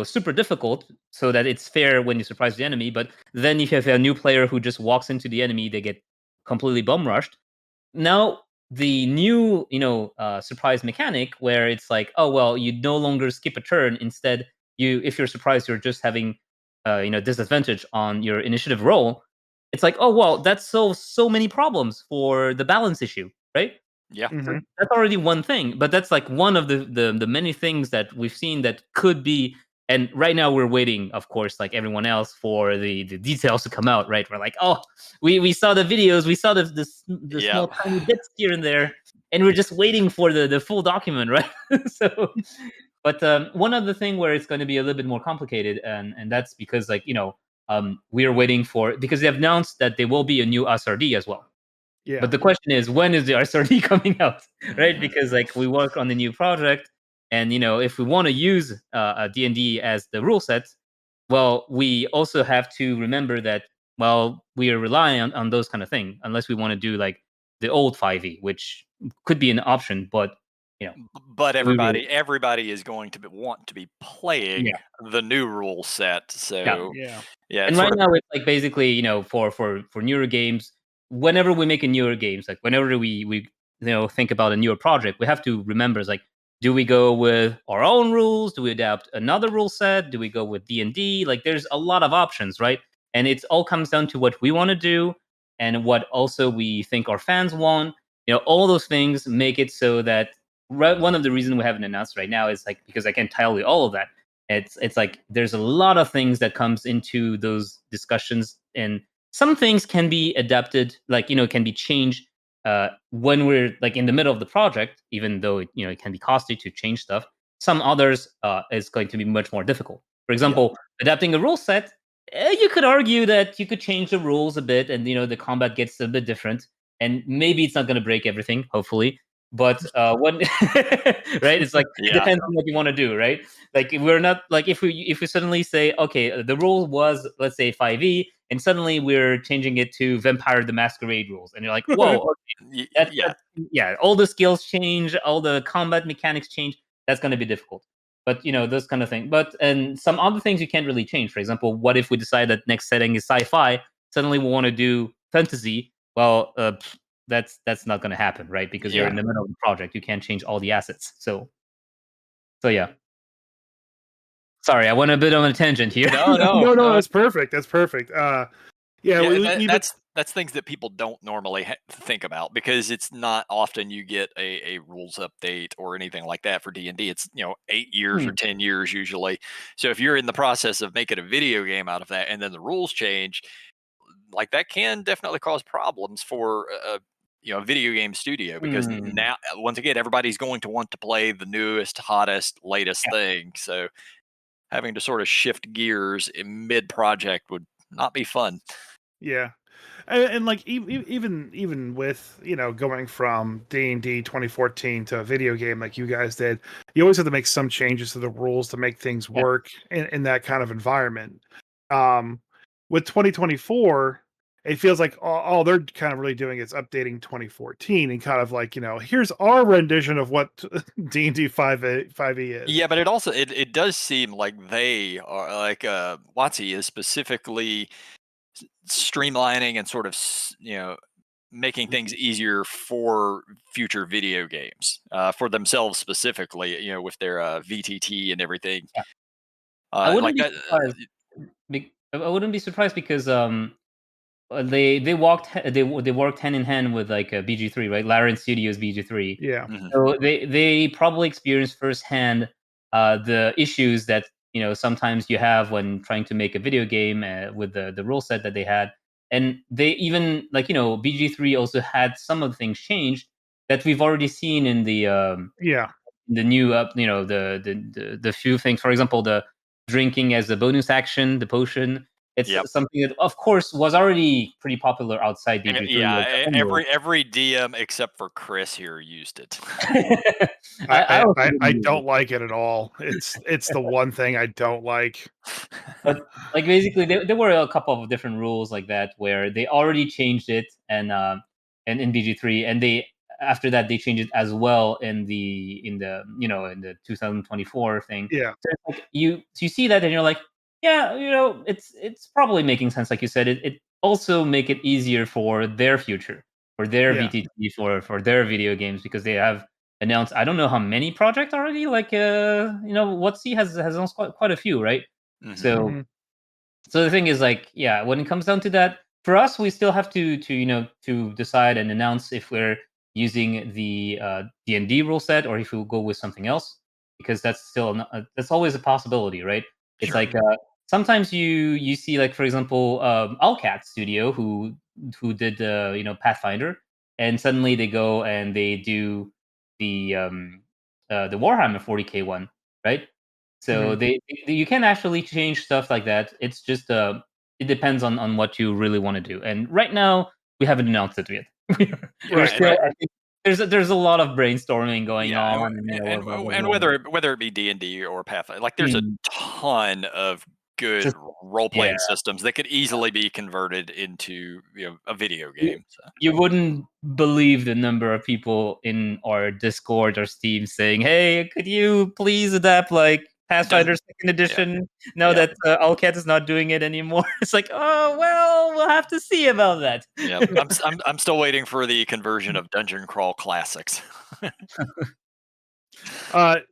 super difficult so that it's fair when you surprise the enemy. But then if you have a new player who just walks into the enemy, they get completely bum rushed. Now the new surprise mechanic where it's like, oh well, you no longer skip a turn. Instead, if you're surprised, you're just having disadvantage on your initiative roll. It's like, oh well, that solves so many problems for the balance issue, right? Yeah. So that's already one thing, but that's like one of the many things that we've seen that could be. And right now we're waiting, of course, like everyone else, for the details to come out. Right? We're like, oh, we saw the videos, we saw the small tiny bits here and there, and we're just waiting for the full document, right? So, but one other thing where it's going to be a little bit more complicated, and that's because we are waiting for, because they have announced that there will be a new SRD as well. Yeah. But the question is, when is the SRD coming out, right? Because like we work on the new project, and if we want to use a D&D as the rule set, well, we also have to remember that well, we are relying on those kind of thing, unless we want to do like the old 5e, which could be an option, but But we will, everybody is going to want to be playing yeah. the new rule set. So Yeah. yeah, And it's right sort of now, it's like basically, for newer games, whenever we make a newer games, like whenever we think about a newer project, we have to remember, it's like, do we go with our own rules? Do we adapt another rule set? Do we go with D&D? Like, there's a lot of options, right? And it all comes down to what we want to do and what also we think our fans want. All those things make it so that one of the reasons we haven't announced right now is like because I can't tell you all of that. It's like there's a lot of things that comes into those discussions, and some things can be adapted, like can be changed when we're like in the middle of the project, even though it can be costly to change stuff. Some others is going to be much more difficult. For example, adapting a rule set, you could argue that you could change the rules a bit, and the combat gets a bit different, and maybe it's not going to break everything, hopefully. But when right, it's like it yeah. depends on what you want to do, right? Like we're not like if we suddenly say, okay, the rule was, let's say, 5e, and suddenly we're changing it to Vampire the Masquerade rules, and you're like, whoa, okay, Yeah. yeah, all the skills change, all the combat mechanics change. That's going to be difficult. But those kind of things. And some other things you can't really change. For example, what if we decide that next setting is sci-fi? Suddenly we want to do fantasy. Well, that's not going to happen, right? Because you're in the middle of the project. You can't change all the assets. So yeah. Sorry, I went a bit on a tangent here. No, that's perfect. That's perfect. Yeah, we've been, that's things that people don't normally think about, because it's not often you get a rules update or anything like that for D&D. It's 8 years or 10 years usually. So if you're in the process of making a video game out of that, and then the rules change, like that can definitely cause problems for a video game studio, because now, once again, everybody's going to want to play the newest, hottest, latest thing. So having to sort of shift gears in mid project would not be fun. Yeah. And like even with going from D&D 2014 to a video game like you guys did, you always have to make some changes to the rules to make things work in that kind of environment. With 2024, it feels like all they're kind of really doing is updating 2014 and kind of like here's our rendition of what D&D 5e is. Yeah, but it also it does seem like they are like WotC is specifically streamlining and sort of making things easier for future video games, for themselves specifically, with their VTT and everything. Yeah. I wouldn't Like be that. surprised. I wouldn't be surprised because they worked hand in hand with like BG3, right? Larian Studios BG3. Yeah. So they probably experienced firsthand the issues that sometimes you have when trying to make a video game with the rule set that they had, and they even like BG3 also had some of the things changed that we've already seen in the new the few things. For example, the drinking as a bonus action, the potion. It's something that, of course, was already pretty popular outside BG3. Yeah, every DM except for Chris here used it. I don't like it at all. It's the one thing I don't like. But like basically, there were a couple of different rules like that where they already changed it, and in BG3, and they after that they changed it as well in the in the 2024 thing. Yeah. So it's like you see that and you're like, yeah, it's probably making sense. Like you said, it also make it easier for their future, for their VTT, for their video games, because they have announced I don't know how many projects already. Like WotC has announced quite a few, right? So the thing is, like, yeah, when it comes down to that, for us, we still have to decide and announce if we're using the D&D rule set or if we'll go with something else, because that's still that's always a possibility, right? It's like sometimes you see, like, for example, Allcat Studio who did Pathfinder, and suddenly they go and they do the Warhammer 40K one, right? So you can actually change stuff like that. It's just it depends on what you really want to do. And right now we haven't announced it yet. I think there's a lot of brainstorming going on, and whether it be D&D or Pathfinder, like there's a ton of good Just role yeah. playing systems that could easily be converted into a video You game. So. you wouldn't believe the number of people in our Discord or Steam saying, "Hey, could you please adapt like Dun- Pathfinder Second yeah, Edition now yeah, that Allcat is not doing it anymore?" It's like, oh well, we'll have to see about that. yeah. I'm still waiting for the conversion of Dungeon Crawl Classics.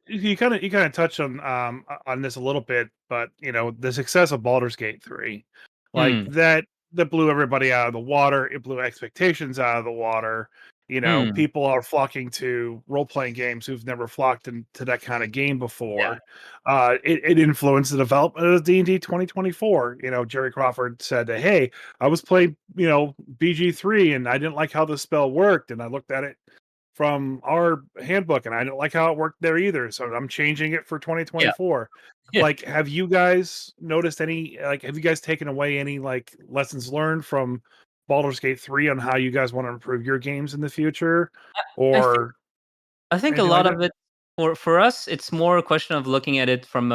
You kind of touched on this a little bit, but the success of Baldur's Gate 3, like Hmm. that blew everybody out of the water. It blew expectations out of the water. Hmm. People are flocking to role playing games who've never flocked into that kind of game Yeah. before. It influenced the development of D&D 2024. Jerry Crawford said, "Hey, I was playing BG3 and I didn't like how the spell worked, and I looked at it from our handbook and I didn't like how it worked there either. So I'm changing it for Yeah. 2024." Yeah. Like, have you guys noticed any, have you guys taken away any like lessons learned from Baldur's Gate 3 on how you guys want to improve your games in the future I think or I think a anything like lot that? of it for us, it's more a question of looking at it from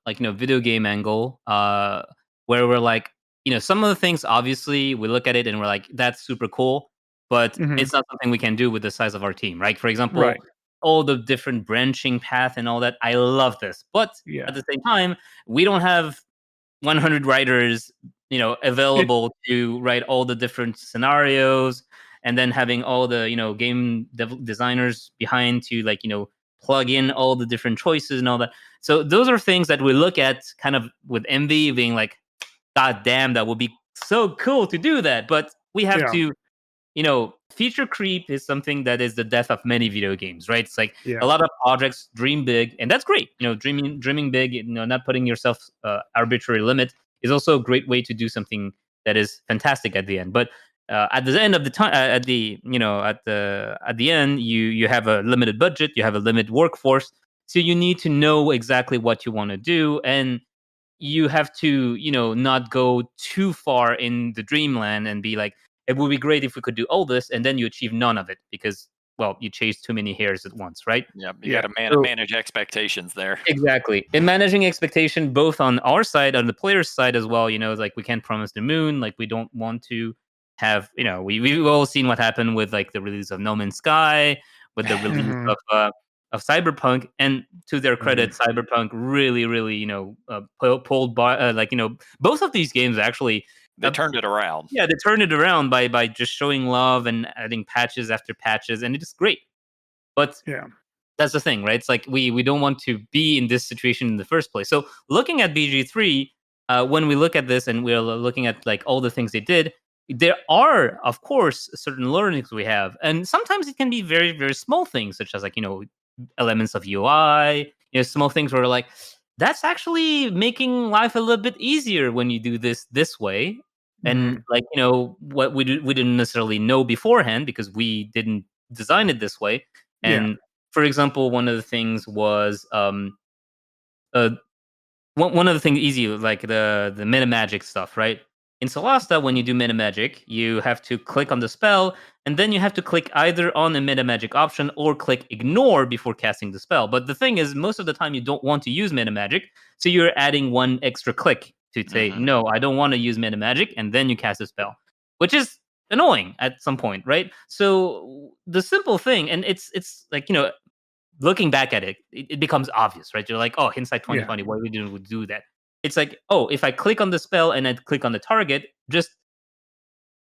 like video game angle, where we're like, some of the things obviously we look at it and we're like, that's super cool, but Hmm. it's not something we can do with the size of our team, right? For example, Right. all the different branching path and all that. I love this, but at Yeah. the same time, we don't have 100 writers, available to write all the different scenarios, and then having all the game designers behind to plug in all the different choices and all that. So those are things that we look at kind of with envy, being like, God damn, that would be so cool to do that. But we have Yeah. to, feature creep is something that is the death of many video games, right? It's like a Yeah. lot of projects dream big, and that's great. Dreaming big, not putting yourself arbitrary limit is also a great way to do something that is fantastic at the end. But at the end of the time, at the end, you have a limited budget, you have a limited workforce, so you need to know exactly what you want to do, and you have to not go too far in the dreamland and be like, it would be great if we could do all this, and then you achieve none of it because, well, you chase too many hairs at once, right? Yeah, you got Yeah. to So manage expectations there. exactly, and managing expectation both on our side, on the player's side as well. Like, we can't promise the moon. Like, we don't want to have, we've all seen what happened with like the release of No Man's Sky, with the release Hmm. of Cyberpunk. And to their credit, Hmm. Cyberpunk really, really, pulled by, both of these games actually. They turned it around. Yeah, they turned it around by just showing love and adding patches after patches, and it's great. But Yeah. that's the thing, right? It's like we don't want to be in this situation in the first place. So looking at BG3, when we look at this and we're looking at like all the things they did, there are of course certain learnings we have, and sometimes it can be very very small things, such as like elements of UI, small things where like that's actually making life a little bit easier when you do this way, and Hmm. like what we didn't necessarily know beforehand because we didn't design it this way. Yeah. And for example, one of the things was uh, one of the things easy, like the meta magic stuff, right? In Solasta, when you do meta magic, you have to click on the spell, and then you have to click either on the meta magic option or click ignore before casting the spell. But the thing is, most of the time you don't want to use meta magic, so you're adding one extra click to say Hmm. no, I don't want to use meta magic, and then you cast a spell, which is annoying at some point, right? So the simple thing, and it's like looking back at it, it becomes obvious, right? You're like, oh, hindsight Yeah. 2020, why we didn't do that? It's like, oh, if I click on the spell and I click on the target, just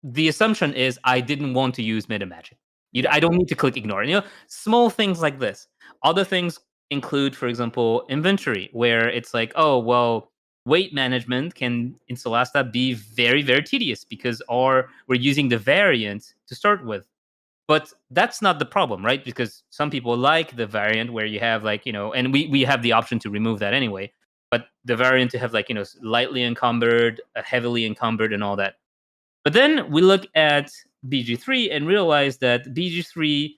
the assumption is I didn't want to use meta magic. Yeah. I don't need to click ignore. Small things like this. Other things include, for example, inventory, where it's like, oh, well, weight management can in Solasta be very, very tedious because we're using the variant to start with. But that's not the problem, right? Because some people like the variant where you have like, and we have the option to remove that anyway. But the variant to have like, lightly encumbered, heavily encumbered, and all that. But then we look at BG3 and realize that BG3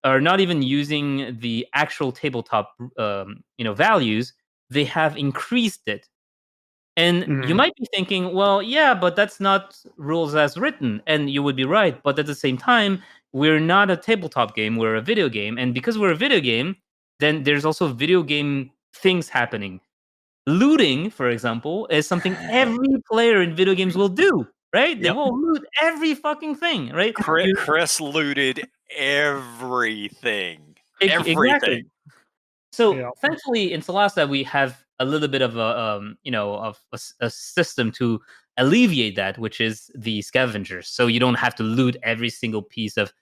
are not even using the actual tabletop, values. They have increased it, and you Hmm. might be thinking, well, yeah, but that's not rules as written. And you would be right. But at the same time, we're not a tabletop game, we're a video game. And because we're a video game, then there's also video game things happening. looting, for example, is something every player in video games will do, right? They Yep. will loot every fucking thing, right? Chris looted everything. Exactly. Everything. So Yeah. thankfully in Solasta we have a little bit of a system to alleviate that, which is the scavengers. So you don't have to loot every single piece of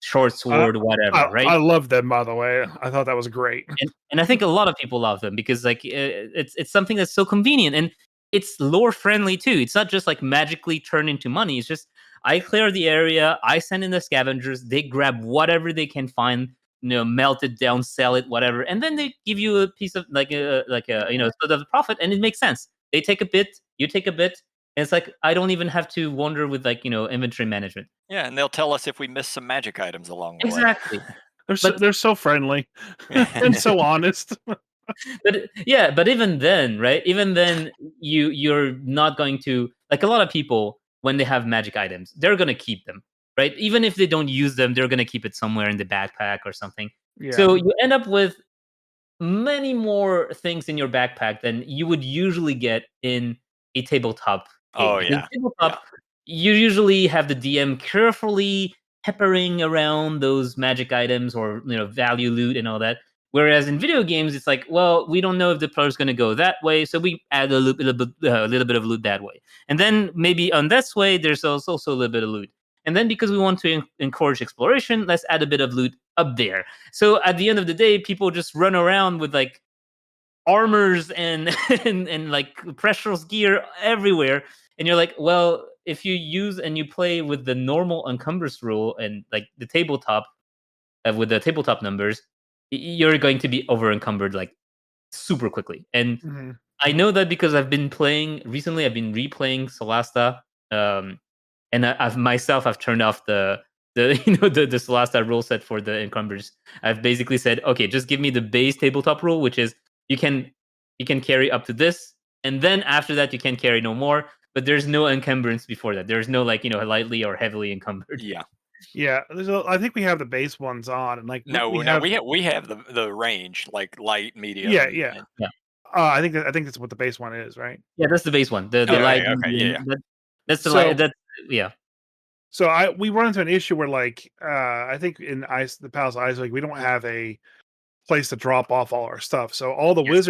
short I, sword, whatever, I right? I love them, by the way. I thought that was great. And I think a lot of people love them because it's something that's so convenient and it's lore friendly too. It's not just like magically turn into money. It's just I clear the area, I send in the scavengers, they grab whatever they can find, melt it down, sell it, whatever, and then they give you a piece of like a sort of profit, and it makes sense. They take a bit, you take a bit, and it's like I don't even have to wonder with inventory management. Yeah, and they'll tell us if we missed some magic items along the Exactly. They're so friendly way. and so honest. But even then, right? Even then, you're not going to, like, a lot of people when they have magic items, they're gonna keep them, right? Even if they don't use them, they're gonna keep it somewhere in the backpack or something. Yeah. So you end up with many more things in your backpack than you would usually get in a tabletop game. Oh, Because yeah. tabletop, you usually have the DM carefully peppering around those magic items or value loot and all that. Whereas in video games, it's like, well, we don't know if the player's going to go that way, so we add a little bit of loot that way, and then maybe on this way, there's also a little bit of loot, and then because we want to encourage exploration, let's add a bit of loot up there. So at the end of the day, people just run around with like armors and and like precious gear everywhere, and you're like, well, if you use and you play with the normal encumbrance rule and like the tabletop with the tabletop numbers, you're going to be over encumbered like super quickly. And Mhm. I know that because I've been playing recently. I've been replaying Solasta, and I've turned off the the Solasta rule set for the encumbrance. I've basically said, okay, just give me the base tabletop rule, which is you can carry up to this, and then after that you can carry no more. But there's no encumbrance before that. There's no like lightly or heavily encumbered. Yeah. Yeah, I think we have the base ones on, and like No, we no, have. we have the range, like light, medium. Yeah. and- Yeah, I think that's what the base one is, right? yeah, that's the base one. The Okay, light, okay, yeah, medium, that's the So light. That's yeah. so we run into an issue where like I think in the Palace of Ice, like we don't have a place to drop off all our stuff. So all the Yes.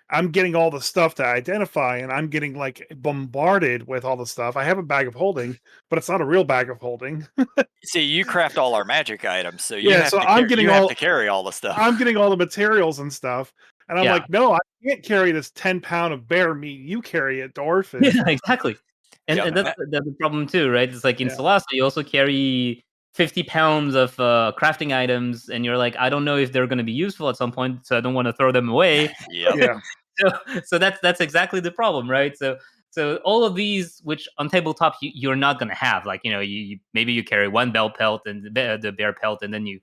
I'm getting all the stuff to identify, and I'm getting like bombarded with all the stuff. I have a bag of holding, but it's not a real bag of holding. See, you craft all our magic items, so Yeah, so I'm getting all to carry all the stuff. I'm getting all the materials and stuff, and I'm Yeah. like, no, I can't carry this 10-pound of bear meat. You carry it, dwarf. And, Yeah, exactly. And, Yeah, and that's the problem too, right? It's like in Yeah. Solasta, you also carry 50 pounds of crafting items, and you're like, I don't know if they're going to be useful at some point, so I don't want to throw them away. Yeah. yeah, So that's exactly the problem, right? So all of these, which on tabletop you're not going to have, like you maybe you carry one bell pelt and the bear pelt, and then you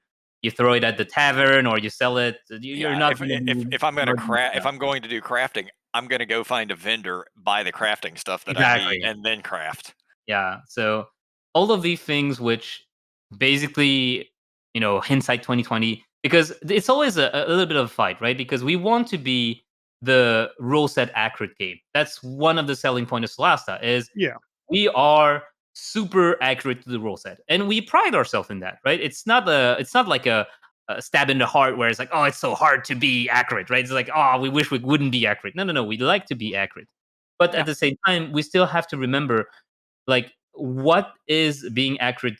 throw it at the tavern or you sell it. You're Yeah, not. if I'm gonna if I'm going to do crafting, I'm gonna go find a vendor, buy the crafting stuff that I need, Exactly. and then craft. Yeah. So all of these things, which basically, hindsight 2020, because it's always a little bit of a fight, right? Because we want to be the rule set accurate game. That's one of the selling point of Solasta is yeah, we are super accurate to the rule set, and we pride ourselves in that, right? It's not like a stab in the heart where it's like, oh, it's so hard to be accurate, right? It's like, oh, we wish we wouldn't be accurate. No, we like to be accurate, but Yeah. at the same time, we still have to remember like what is being accurate,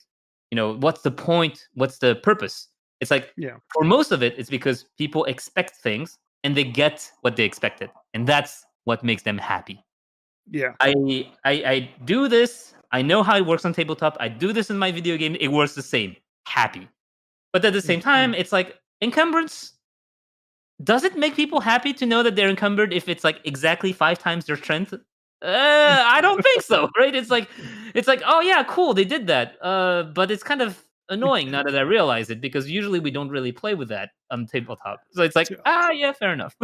what's the point, what's the purpose. It's like yeah, for most of it, it's because people expect things and they get what they expected, and that's what makes them happy. yeah. I do this, I know how it works on tabletop, I do this in my video game, it works the same, happy. But at the same time, it's like encumbrance. Does it make people happy to know that they're encumbered if it's like exactly 5 times their strength? I don't think so, right? It's like, oh yeah, cool, they did that. But it's kind of annoying now that I realize it because usually we don't really play with that on tabletop. So it's like, yeah, fair enough.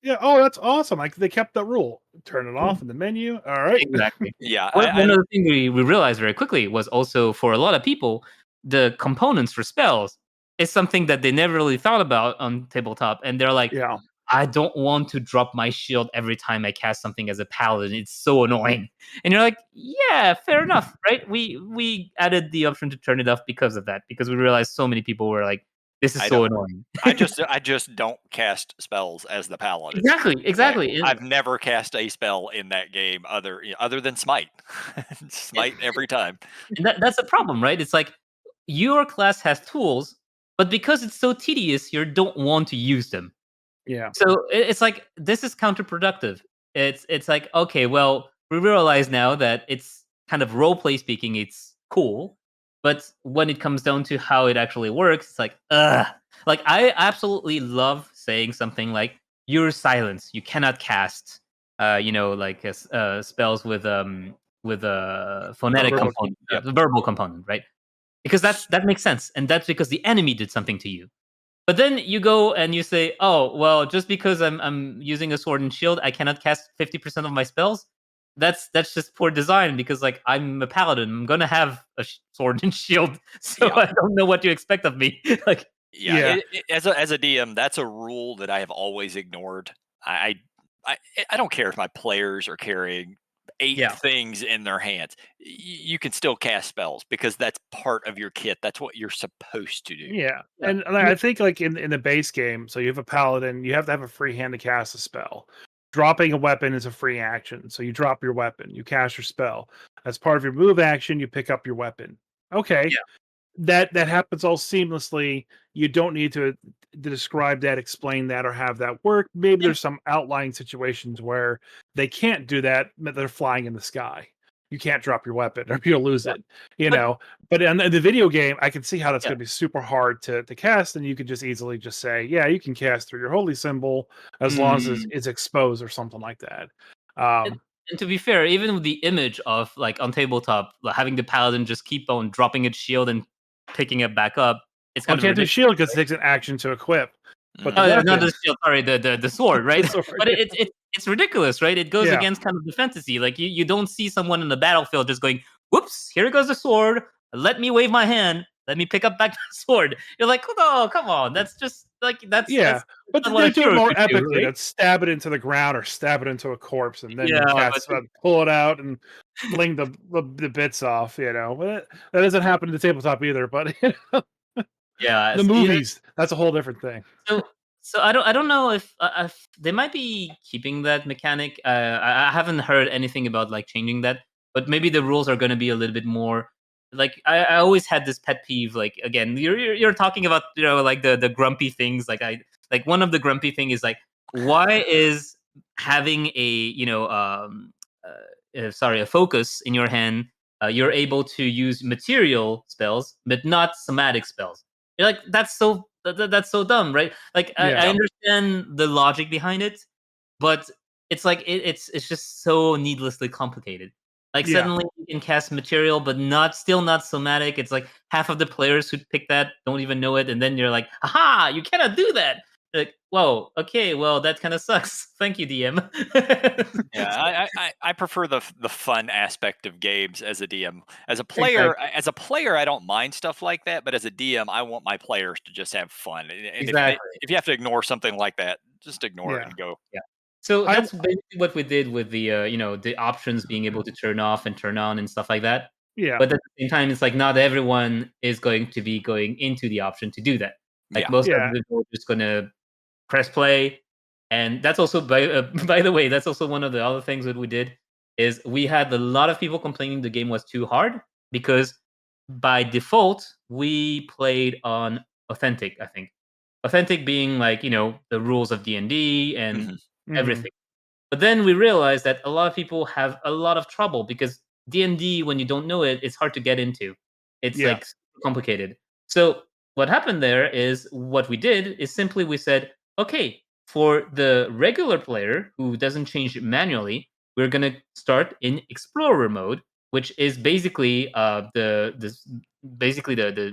Yeah. Oh, that's awesome. Like they kept that rule. Turn it off in the menu. All right. Exactly. Yeah, One other thing we realized very quickly was also for a lot of people, the components for spells is something that they never really thought about on tabletop, and they're like, Yeah. I don't want to drop my shield every time I cast something as a paladin. It's so annoying. And you're like, yeah, fair enough, right? We added the option to turn it off because of that, because we realized so many people were like, this is so annoying. I just don't cast spells as the paladin. Exactly. Like, I've never cast a spell in that game other than smite. Smite every time. And that's the problem, right? It's like your class has tools, but because it's so tedious, you don't want to use them. Yeah. So it's like this is counterproductive. It's like, okay, well, we realize now that it's kind of role play speaking, it's cool, but when it comes down to how it actually works, it's like, ugh. Like I absolutely love saying something like, "You're silence. You cannot cast, spells with a phonetic Verbal. component, the verbal component, right? Because that makes sense, and that's because the enemy did something to you. But then you go and you say, "Oh, well, just because I'm using a sword and shield, I cannot cast 50% of my spells." That's just poor design because like I'm a paladin, I'm gonna have a sword and shield, so I don't know what you expect of me. Like, as a DM, that's a rule that I have always ignored. I don't care if my players are carrying 8 things in their hands. You can still cast spells because that's part of your kit. That's what you're supposed to do. Yeah. And I think like in the base game, so you have a paladin, you have to have a free hand to cast a spell. Dropping a weapon is a free action. So you drop your weapon, you cast your spell. As part of your move action, you pick up your weapon. Okay. That happens all seamlessly. You don't need to describe that, explain that, or have that work. Maybe there's some outlying situations where they can't do that, but they're flying in the sky. You can't drop your weapon or you'll lose it, But in the video game, I can see how that's going to be super hard to cast, and you could just easily just say, yeah, you can cast through your holy symbol as long as it's exposed or something like that. And to be fair, even with the image of like on tabletop, like, having the paladin just keep on dropping its shield and picking it back up, it's kind of can't do ridiculous. shield because it takes an action to equip. But not the shield, sorry, the sword, right? The sword, but it's ridiculous, right? It goes against kind of the fantasy. Like you don't see someone in the battlefield just going, "Whoops, here goes the sword. Let me wave my hand. Let me pick up back the sword." You're like, "Oh, come on. That's just like that's but they do it more epically. Right? Stab it into the ground or stab it into a corpse, and then you cast, pull it out and fling the bits off. But that doesn't happen in the tabletop either. But the movies, that's a whole different thing. So I don't know if they might be keeping that mechanic. I haven't heard anything about like changing that, but maybe the rules are going to be a little bit more. Like I always had this pet peeve. Like again, you're talking about like the grumpy things. Like one of the grumpy thing is like, why is having a a focus in your hand, you're able to use material spells but not somatic spells. You're like, that's so dumb, right? Like I understand the logic behind it, but it's like it's just so needlessly complicated. Like suddenly you can cast material, but still not somatic. It's like half of the players who pick that don't even know it, and then you're like, "Aha! You cannot do that." Like, whoa, okay, well that kind of sucks. Thank you, DM. I prefer the fun aspect of games as a DM. As a player, I don't mind stuff like that, but as a DM, I want my players to just have fun. And if you have to ignore something like that, just ignore it and go. Yeah. So that's basically what we did with the the options being able to turn off and turn on and stuff like that. Yeah. But at the same time, it's like not everyone is going to be going into the option to do that. Like most of people are just going to press play. And that's also by the way, that's also one of the other things that we did is we had a lot of people complaining the game was too hard because by default we played on authentic. I think authentic being like the rules of D&D and everything. But then we realized that a lot of people have a lot of trouble because D&D, when you don't know it, it's hard to get into. It's like complicated. So what happened there is what we did is simply we said, okay, for the regular player who doesn't change it manually, we're going to start in Explorer mode, which is basically the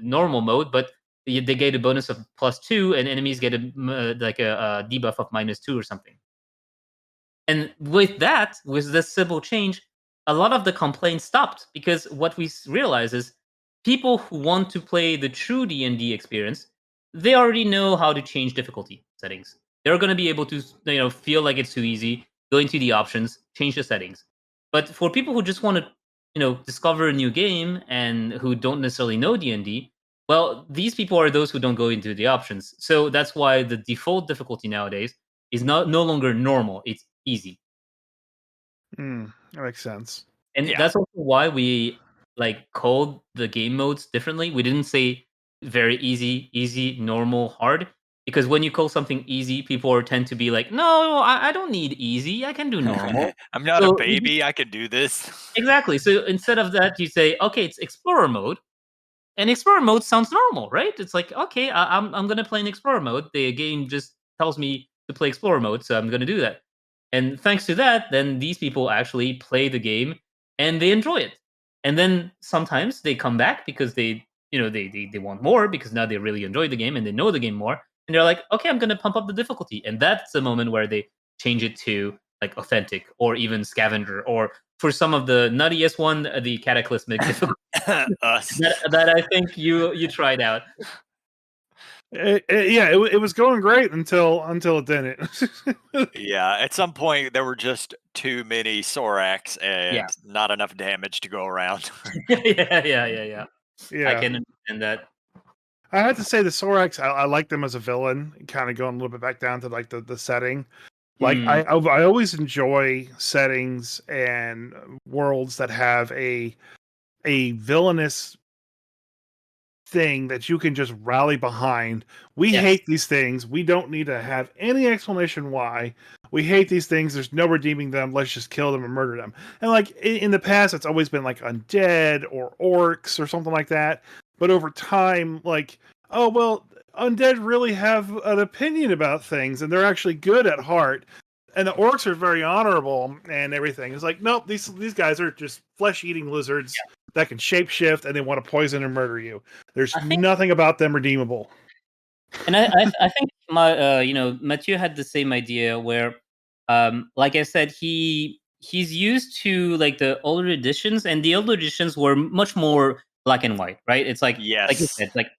normal mode, but they get a bonus of +2, and enemies get a debuff of -2 or something. And with this simple change, a lot of the complaints stopped because what we realize is people who want to play the true D&D experience, they already know how to change difficulty settings. they're going to be able to feel like it's too easy, go into the options, change the settings. But for people who just want to discover a new game and who don't necessarily know D&D, well, these people are those who don't go into the options. So that's why the default difficulty nowadays is no longer normal, it's easy. That makes sense. And Yeah. that's also why we called the game modes differently. We didn't say very easy, normal, hard. Because when you call something easy, people tend to be like, no, I don't need easy. I can do normal. I'm not a So baby. I can do this. exactly. So instead of that, you say, okay, it's explorer mode. And explorer mode sounds normal, right? It's like, okay, I'm gonna play in explorer mode. The game just tells me to play explorer mode, so I'm gonna do that. And thanks to that, then these people actually play the game and they enjoy it. And then sometimes they come back because they want more because now they really enjoy the game and they know the game more. And they're like, okay, I'm gonna pump up the difficulty. And that's the moment where they change it to like authentic or even scavenger, or for some of the nuttiest one, the cataclysmic difficulty. Us. that I think you tried out. It was going great until it didn't. Yeah, at some point there were just too many Sorax and Yeah. not enough damage to go around. Yeah. I Yeah. can understand that. I have to say the Sorax, I like them as a villain, kind of going a little bit back down to like the setting. Like Hmm. I always enjoy settings and worlds that have a villainous thing that you can just rally behind. We Yes. hate these things. We don't need to have any explanation why. We hate these things. There's no redeeming them. Let's just kill them and murder them. And like in the past, it's always been like undead or orcs or something like that. But over time, like, oh well, undead really have an opinion about things and they're actually good at heart. And the orcs are very honorable and everything. It's like, nope, these guys are just flesh-eating lizards that can shapeshift and they want to poison and murder you. There's I think, nothing about them redeemable. and I think my Mathieu had the same idea where, like I said, he's used to like the older editions, and the older editions were much more black and white, right? It's like you Yes. said, like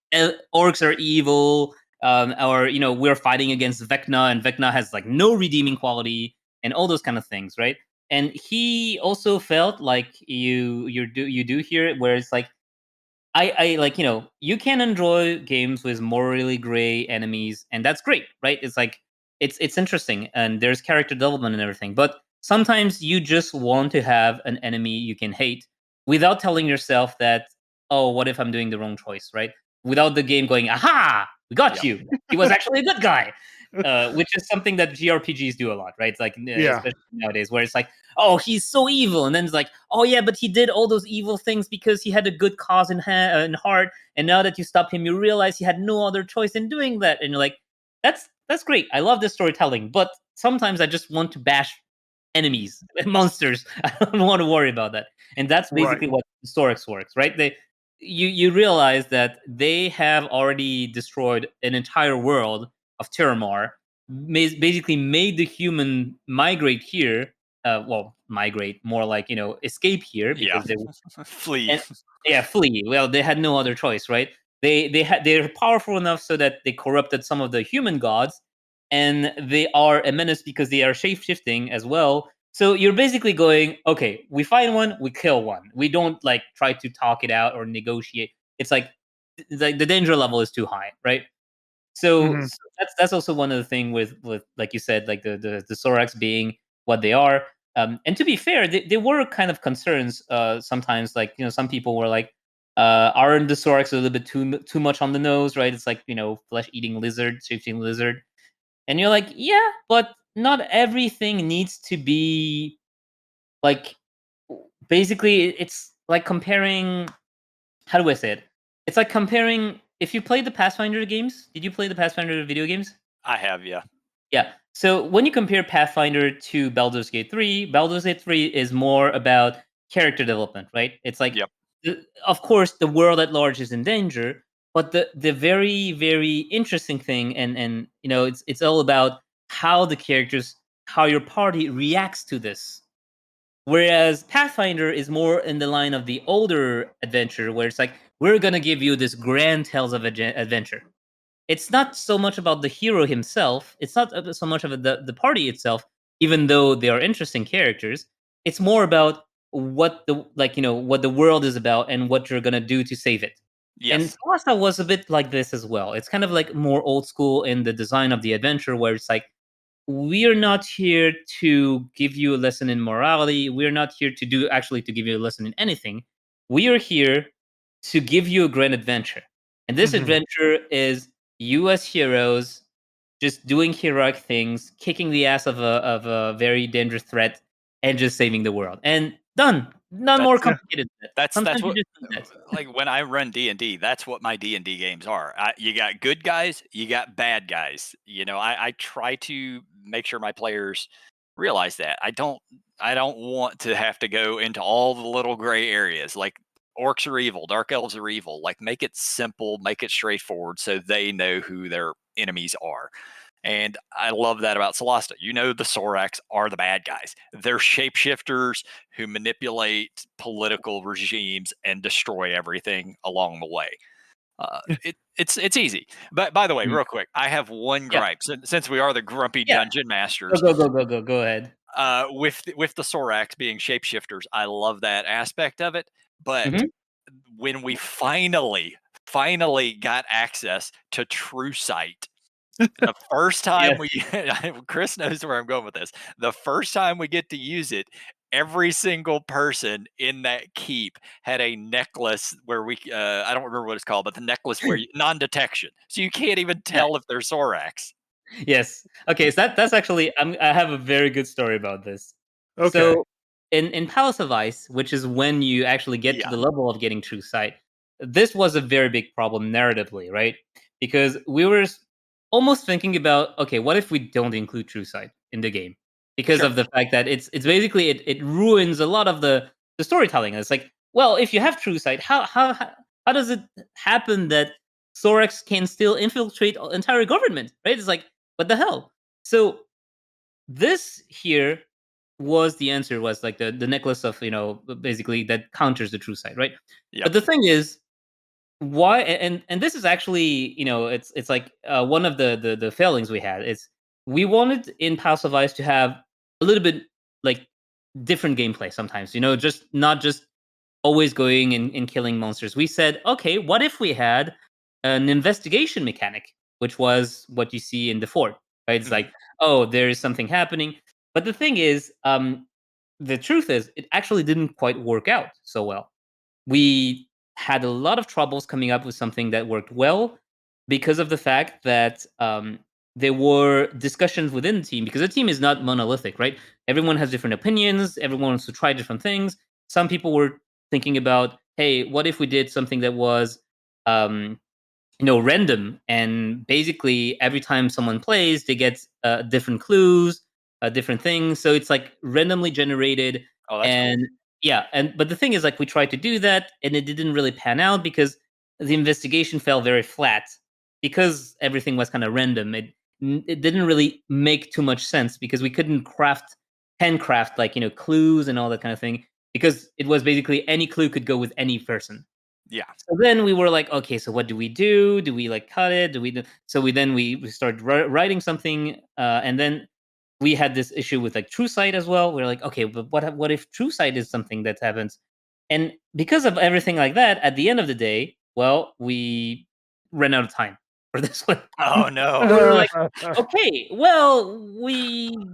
orcs are evil, or we're fighting against Vecna, and Vecna has like no redeeming quality, and all those kind of things, right? And he also felt like you do hear it, where it's like I like, you can enjoy games with morally gray enemies, and that's great, right? It's like it's interesting and there's character development and everything. But sometimes you just want to have an enemy you can hate without telling yourself that, oh, what if I'm doing the wrong choice, right? Without the game going, aha, we got Yep. you. He was actually a good guy. Which is something that JRPGs do a lot, right? It's like, Yeah. especially nowadays, where it's like, oh, he's so evil, and then it's like, oh yeah, but he did all those evil things because he had a good cause in heart, and now that you stop him, you realize he had no other choice in doing that, and you're like, that's great. I love this storytelling, but sometimes I just want to bash enemies, monsters. I don't want to worry about that, and that's basically Right. what Historics works, right? You realize that they have already destroyed an entire world of Terramar, basically made the human migrate here. Migrate more like escape here Yeah. because they Flee. and yeah, flee. Well, they had no other choice, right? They're powerful enough so that they corrupted some of the human gods, and they are a menace because they are shape shifting as well. So you're basically going, okay, we find one, we kill one. We don't like try to talk it out or negotiate. It's like the danger level is too high, right? So, Mhm. so that's also one of the thing with like you said, like the Sorax being what they are. And to be fair, they were kind of concerns sometimes. Like some people were like, aren't the Sorax a little bit too much on the nose, right? It's like flesh eating lizard, shape-shifting lizard, and you're like, yeah, but not everything needs to be like. Basically, it's like comparing. How do I say it? It's like comparing. If you played the Pathfinder games, did you play the Pathfinder video games? I have, yeah. Yeah. So when you compare Pathfinder to Baldur's Gate 3 is more about character development, right? It's like, Yep. of course, the world at large is in danger, but the very very interesting thing, and it's all about how the characters, how your party reacts to this. Whereas Pathfinder is more in the line of the older adventure, where it's like, we're gonna give you this grand tales of adventure. it's not so much about the hero himself. It's not so much of the party itself, even though they are interesting characters. It's more about what the what the world is about and what you're gonna do to save it. And Yes. Solasta was a bit like this as well. It's kind of like more old school in the design of the adventure, where it's like we are not here to give you a lesson in morality. We're not here to do actually to give you a lesson in anything. We are here to give you a grand adventure. And this Mhm. adventure is you as heroes just doing heroic things, kicking the ass of a very dangerous threat, and just saving the world. And done. Not more That's complicated than that. that's Sometimes you what just do that. like when I run D&D, that's what my D&D games are. You got good guys, you got bad guys. I try to make sure my players realize that. I don't want to have to go into all the little gray areas like orcs are evil, dark elves are evil. Like make it simple, make it straightforward so they know who their enemies are. And I love that about Solasta. The Sorax are the bad guys. They're shapeshifters who manipulate political regimes and destroy everything along the way. It's easy. But by the way, Mm. real quick, I have one Yeah. gripe. Since we are the grumpy Yeah. dungeon Go masters, go go go go go ahead. with the Sorax being shapeshifters, I love that aspect of it. But Mhm. when we finally got access to True Sight, the first time Yes. we Chris knows where I'm going with this. The first time we get to use it, every single person in that keep had a necklace where I don't remember what it's called, but the necklace where non-detection. So you can't even tell if they're Sorax. Yes. Okay, so that's actually I have a very good story about this. Okay. So in Palace of Ice, which is when you actually get to Yeah. the level of getting true sight, this was a very big problem narratively, right? Because we were almost thinking about, okay, what if we don't include true sight in the game? Because Sure. of the fact that it's basically it ruins a lot of the storytelling. It's like, well, if you have true sight, how does it happen that Sorax can still infiltrate entire government, right? It's like, what the hell? So this here was the answer, was like the necklace of basically that counters the true sight, right? Yep. But the thing is, why and this is actually it's like one of the failings we had is we wanted in Pass of Ice to have a little bit like different gameplay sometimes, just not just always going and killing monsters. We said, okay, what if we had an investigation mechanic, which was what you see in the fort, right? It's Mhm. like, oh, there is something happening. But the thing is, the truth is, it actually didn't quite work out so well. We had a lot of troubles coming up with something that worked well because of the fact that there were discussions within the team, because the team is not monolithic, right? Everyone has different opinions. Everyone wants to try different things. Some people were thinking about, hey, what if we did something that was um, random, and basically every time someone plays they get different clues, different things, so it's like randomly generated. Oh, that's cool. And yeah, and but the thing is, like, we tried to do that and it didn't really pan out because the investigation fell very flat, because everything was kind of random. It didn't really make too much sense because we couldn't handcraft, like, clues and all that kind of thing, because it was basically any clue could go with any person. Yeah. So then we were like, okay, so what do we do? Do we like cut it? Do we? So we started writing something, and then we had this issue with like True Sight as well. We're like, okay, but what if True Sight is something that happens? And because of everything like that, at the end of the day, well, we ran out of time for this one. Oh So we no. were like, okay, well,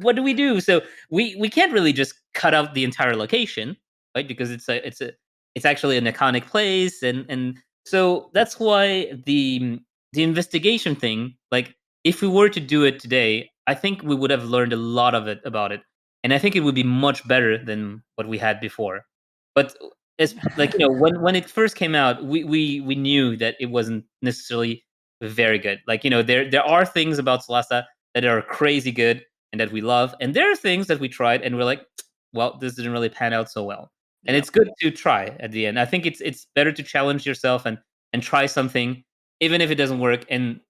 what do we do? So we can't really just cut out the entire location, right? Because it's actually an iconic place, and so that's why the investigation thing, like, if we were to do it today, I think we would have learned a lot of it about it, and I think it would be much better than what we had before. But it's like, when it first came out, we knew that it wasn't necessarily very good. Like, there are things about Solasta that are crazy good and that we love, and there are things that we tried and we're like, well, this didn't really pan out so well. And Yeah. it's good to try at the end. I think it's better to challenge yourself and try something, even if it doesn't work, and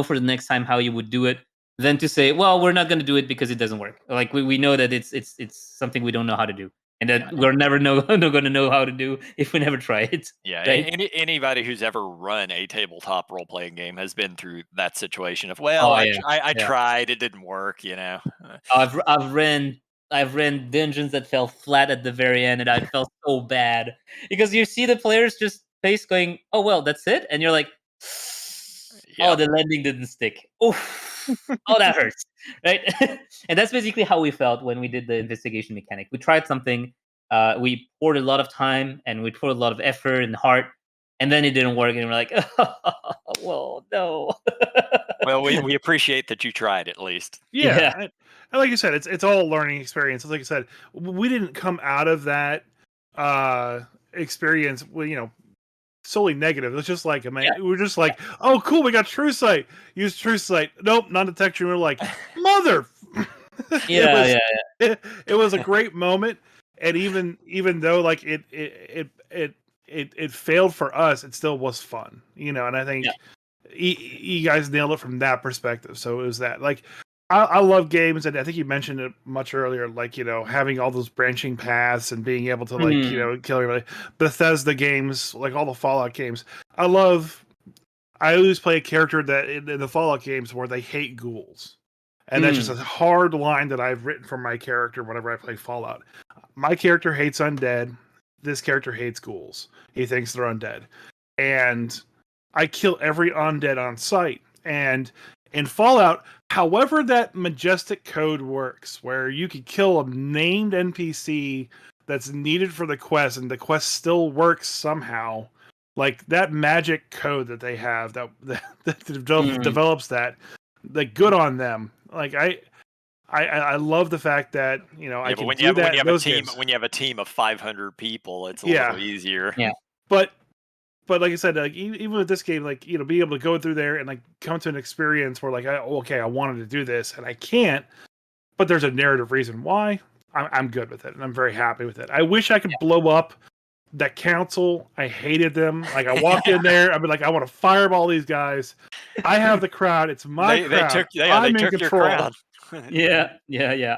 for the next time how you would do it, than to say, well, we're not going to do it because it doesn't work. Like, we know that it's something we don't know how to do. and that we're never going to know how to do if we never try it. Yeah, Right? anybody who's ever run a tabletop role playing game has been through that situation of, Oh I yeah. tried, it didn't work, you know. I've ran dungeons that fell flat at the very end, and I felt so bad because you see the players just face going, "Oh well, that's it," and you're like, "Oh, Yeah, the landing didn't stick. Oof, oh that hurts." Right? And that's basically how we felt when we did the investigation mechanic. We tried something, we poured a lot of time and we poured a lot of effort and heart, and then it didn't work, and we're like, "Well, no." well, we appreciate that you tried at least. Yeah, Yeah. and like you said, it's all a learning experience. Like I said, we didn't come out of that experience with solely negative. It's just like, Yeah. we're just like, oh, cool, we got True Sight. Use True Sight. Nope, non detection. We're like, mother. it Yeah, was yeah, it was a great moment, and even though like it failed for us, it still was fun, And I yeah. think you guys nailed it from that perspective. So it was that like. I love games, and I think you mentioned it much earlier, like, having all those branching paths and being able to, like, Mm, kill everybody. Bethesda games, like all the Fallout games. I always play a character that in the Fallout games where they hate ghouls. And that's just a mm, hard line that I've written for my character whenever I play Fallout. My character hates undead. This character hates ghouls. He thinks they're undead. And I kill every undead on sight. And in Fallout, however that majestic code works, where you can kill a named NPC that's needed for the quest, and the quest still works somehow, like that magic code that they have that mm. develops that, like, good on them. Like I love the fact that I Yeah, but can do that in those games. when you have a team of 500 people, it's a Yeah, little easier. Yeah. but like I said, like even with this game, like being able to go through there and like come to an experience where like, okay, I wanted to do this and I can't, but there's a narrative reason why. I'm good with it, and I'm very happy with it. I wish I could blow up that council. I hated them. Like I walked in there, I'd be like, I want to fireball these guys. I have the crowd. It's my crowd. They I'm in took your control. crown. Yeah, yeah, yeah.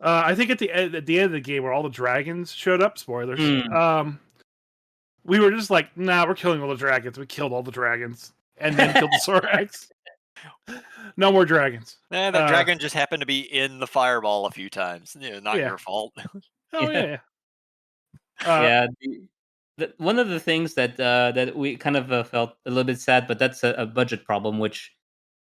I think at the end of the game where all the dragons showed up, spoilers. Mm. We were just like, nah, we're killing all the dragons. We killed all the dragons and then killed the Sorax. No more dragons. That dragon just happened to be in the fireball a few times. Not Yeah. your fault. Oh Yeah. yeah. Yeah, one of the things that we kind of felt a little bit sad, but that's a budget problem, which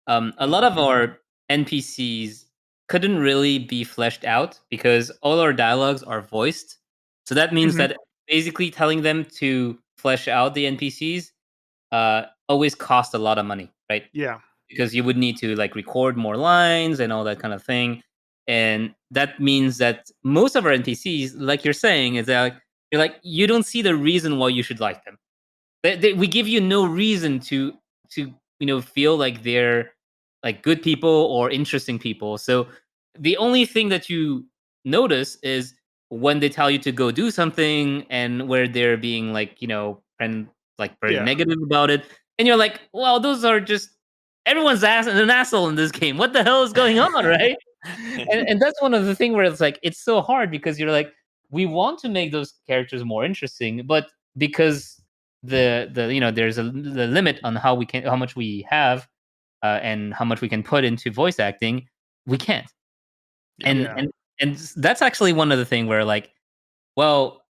a lot of our NPCs couldn't really be fleshed out because all our dialogues are voiced. So that means Mhm. that basically telling them to flesh out the NPCs always cost a lot of money, right? Yeah. Because you would need to like record more lines and all that kind of thing. And that means that most of our NPCs, like you're saying, is that you're like you don't see the reason why you should like them. We give you no reason to feel like they're like good people or interesting people. So the only thing that you notice is when they tell you to go do something and where they're being like and like very Yeah. negative about it, and you're like, well, those are just everyone's an asshole in this game. What the hell is going on, right? And that's one of the things where it's like it's so hard because you're like we want to make those characters more interesting, but because there's the limit on how much we have and how much we can put into voice acting, we can't. and Yeah. and and that's actually one of the thing where like, well,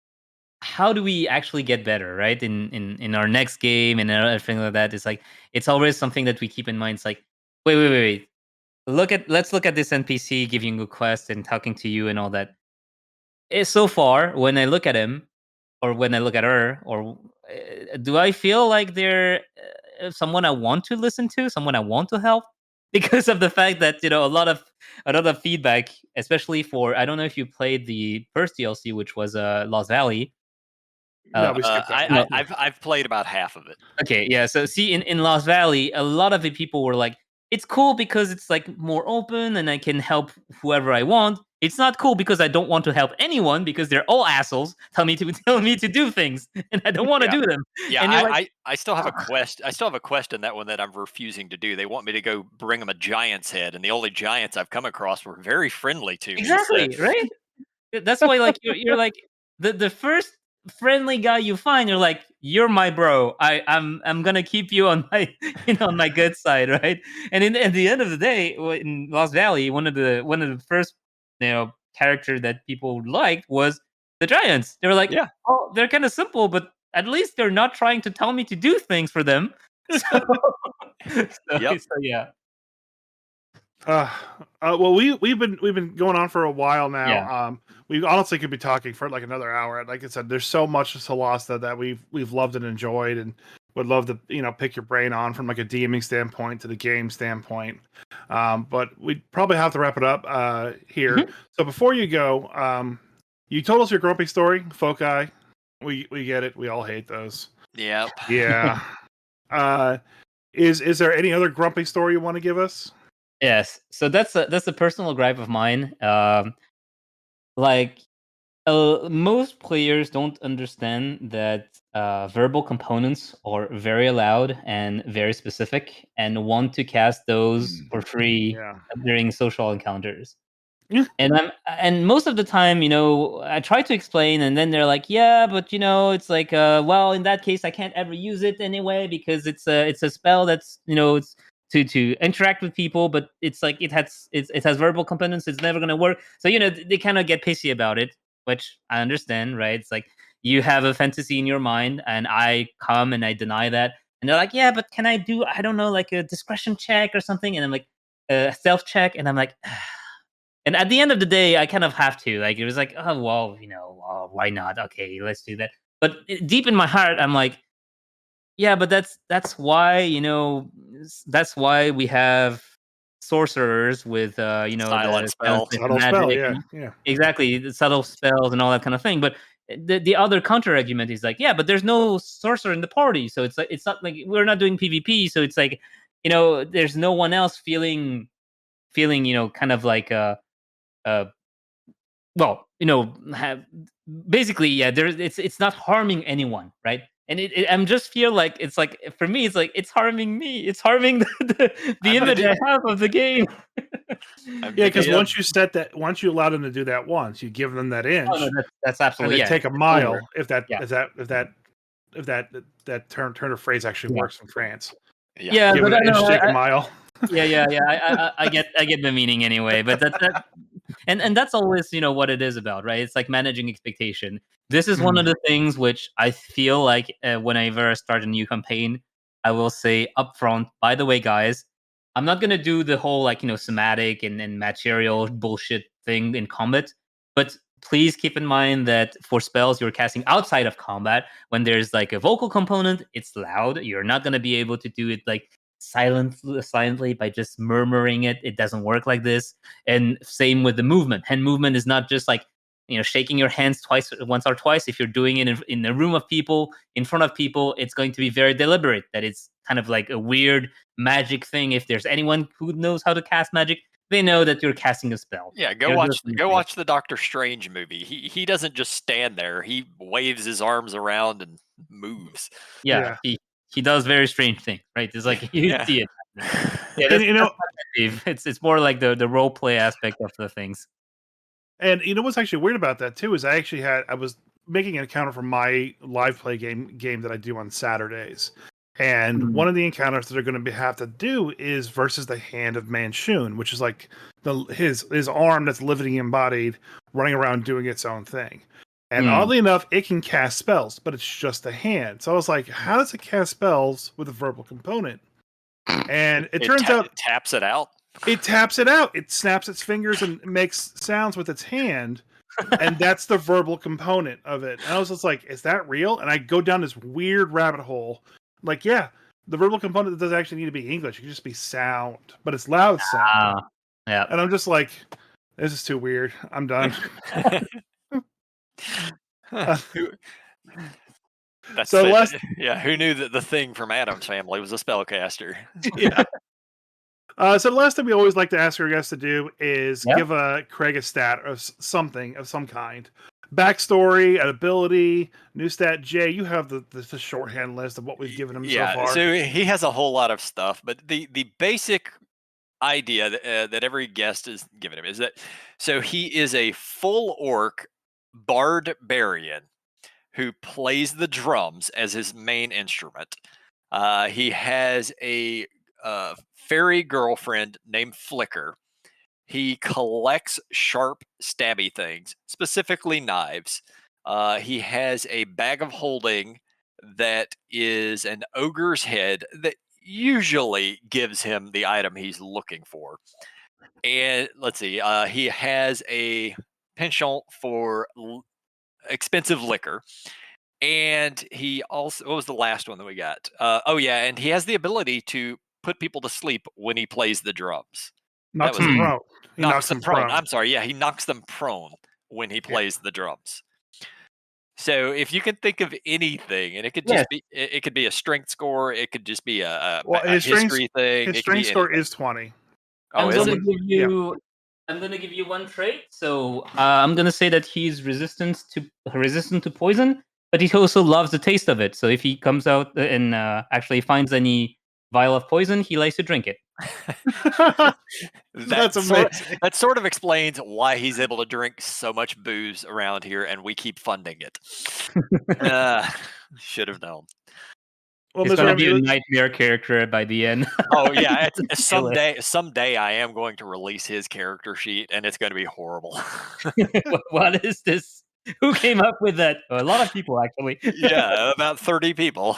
how do we actually get better, right? In our next game and everything like that, it's like it's always something that we keep in mind. It's like, wait. Let's look at this NPC giving you a quest and talking to you and all that. So far, when I look at him or when I look at her, or do I feel like they're someone I want to listen to, someone I want to help? Because of the fact that a lot of feedback, especially for I don't know if you played the first DLC, which was Lost Valley. No, we skipped that one. No, I've played about half of it. okay, yeah. So see, in Lost Valley, a lot of the people were like, "It's cool because it's like more open and I can help whoever I want." It's not cool because I don't want to help anyone because they're all assholes. Telling me to do things and I don't want to Yeah. do them. Yeah, And you're like, I still have a quest. I still have a quest in that one that I'm refusing to do. They want me to go bring them a giant's head, and the only giants I've come across were very friendly to me. So exactly, right? That's why, like, you're like the first friendly guy you find, you're like, you're my bro. I'm gonna keep you on my on my good side, right? And at the end of the day, in Lost Valley, one of the first character that people liked was the giants. They were like, Yeah. oh, they're kind of simple, but at least they're not trying to tell me to do things for them. So, Yep. so yeah, Well, we've been going on for a while yeah. now. We honestly could be talking for like another hour. Like I said, there's so much of Solasta that we've loved and enjoyed, and would love to pick your brain on from like a DMing standpoint to the game standpoint. But we probably have to wrap it up here. Mhm. So before you go, you told us your grumpy story, Foci. We get it. We all hate those. Yep. Yeah. Is there any other grumpy story you want to give us? Yes. So that's a personal gripe of mine. Like most players don't understand that verbal components are very loud and very specific, and want to cast those for free Yeah. during social encounters. Yeah. And most of the time, I try to explain, and then they're like, "Yeah, but it's like, well, in that case, I can't ever use it anyway because it's a spell that's it's to interact with people, but it's like it has verbal components. It's never gonna work." So they kind of get pissy about it, which I understand, right? It's like you have a fantasy in your mind, and I come and I deny that, and they're like, "Yeah, but can I do I don't know, like a discretion check or something?" And I'm like, "A self check," and I'm like. And at the end of the day, I kind of have to. Like, it was like, oh well, why not? Okay, let's do that. But deep in my heart, I'm like, yeah, but that's why that's why we have sorcerers with Silent the spell. transmit Subtle spell, magic yeah, and yeah. exactly the subtle spells and all that kind of thing. But the other counter argument is like, yeah, but there's no sorcerer in the party, so it's like it's not like we're not doing PvP, so it's like there's no one else feeling kind of like uh well have basically yeah there it's not harming anyone, right? And I'm just feel like it's like for me it's like it's harming me, it's harming the I'm the image D- I have of the game. I'm Yeah, the because DM. once you allow them to do that once, you give them that Oh no, inch, that's and absolutely, they yeah, take a it's over. mile if that Yeah, if that if that if that that turn of phrase actually yeah, works in France. Yeah. yeah, Give but it I an inch, know take a mile. yeah, I get the meaning anyway, but that and that's always what it is about, right? It's like managing expectation. This is one Mhm. of the things which I feel like whenever I start a new campaign, I will say upfront, by the way, guys, I'm not gonna do the whole like somatic and material bullshit thing in combat, but please keep in mind that for spells you're casting outside of combat, when there's like a vocal component, it's loud. You're not gonna be able to do it like silently by just murmuring it. It doesn't work like this. And same with the movement. Hand movement is not just like shaking your hands once or twice. If you're doing it in a room of people, in front of people, it's going to be very deliberate. That it's kind of like a weird magic thing. If there's anyone who knows how to cast magic, they know that you're casting a spell. Yeah, go They're watch just gonna go say it. watch the Doctor Strange movie. He doesn't just stand there. He waves his arms around and moves. Yeah, Yeah, he does very strange things, right? It's like you Yeah. see it. Yeah, and that's my pet peeve. It's more like the role play aspect of the things. what's actually weird about that too is I was making an encounter for my live play game that I do on Saturdays. And Mm. one of the encounters that they're going to have to do is versus the hand of Manchun, which is like his arm that's living embodied, running around doing its own thing. And Mm. oddly enough, it can cast spells, but it's just a hand. So I was like, how does it cast spells with a verbal component? And it turns out It taps it out. it taps it out. It snaps its fingers and makes sounds with its hand. And that's the verbal component of it. And I was just like, is that real? And I go down this weird rabbit hole. Like, yeah, the verbal component doesn't actually need to be English. It can just be sound, but it's loud sound. Ah, yeah. And I'm just like, this is too weird. I'm done. Who- That's So it. last, Yeah, who knew that the thing from Adam's family was a spellcaster? yeah. So the last thing we always like to ask our guests to do is Yep. give Craig a stat or something of some kind. Backstory, an ability, new stat. Jay, you have the shorthand list of what we've given him so Yeah, far. so he has a whole lot of stuff, but the basic idea that every guest is giving him is that so he is a full orc barbarian who plays the drums as his main instrument. He has a fairy girlfriend named Flicker. He collects sharp, stabby things, specifically knives. He has a bag of holding that is an ogre's head that usually gives him the item he's looking for. And let's see, he has a penchant for expensive liquor. And he also, what was the last one that we got? Oh, yeah. And he has the ability to put people to sleep when he plays the drums. That Knocks was them it. prone. He Knocks them prone. prone. I'm sorry. Yeah, he knocks them prone when he plays the drums. So if you can think of anything, and it could just be, it could be a strength score, it could just be a history thing. His It could strength be score anything. is 20. Oh, I'm is gonna it? give you. I'm gonna give you one trait. So I'm gonna say that he's resistant to poison, but he also loves the taste of it. So if he comes out and actually finds any vial of poison, he likes to drink it. That's amazing. That sort of explains why he's able to drink so much booze around here, and we keep funding it. Should have known. Well, He's gonna Myzzrym, be a nightmare character by the end. Oh yeah, someday I am going to release his character sheet, and it's going to be horrible. What is this? Who came up with that? A lot of people, actually. Yeah, about 30 people.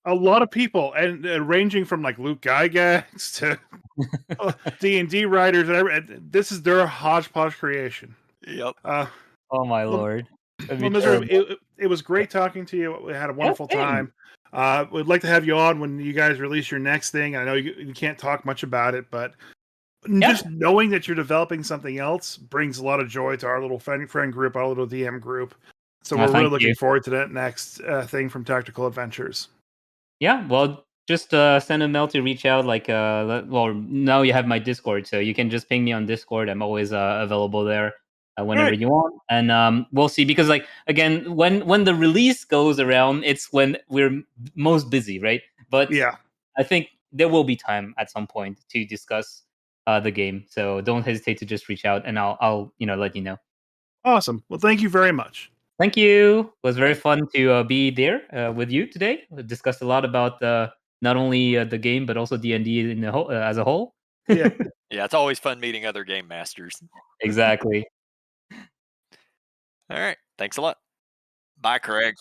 a lot of people, and ranging from like Luke Gygax to D&D writers, and this is their hodgepodge creation. Yep. Oh my lord. Well, Myzzrym, it was great talking to you. We had a wonderful time. We'd like to have you on when you guys release your next thing. I know you can't talk much about it, but just knowing that you're developing something else brings a lot of joy to our little friend group, our little DM group. So we're really looking forward to that next thing from Tactical Adventures. Yeah, well, just send a mail to reach out. Like, well, now you have my Discord, so you can just ping me on Discord. I'm always available there whenever you want, and we'll see. Because, like, again, when the release goes around, it's when we're most busy, right? But yeah, I think there will be time at some point to discuss the game. So don't hesitate to just reach out, and I'll let you know. Awesome. Well, thank you very much. Thank you. It was very fun to be there with you today. We discussed a lot about not only the game but also D&D in the whole, as a whole. Yeah, yeah, it's always fun meeting other game masters. Exactly. All right, thanks a lot. Bye, Craig.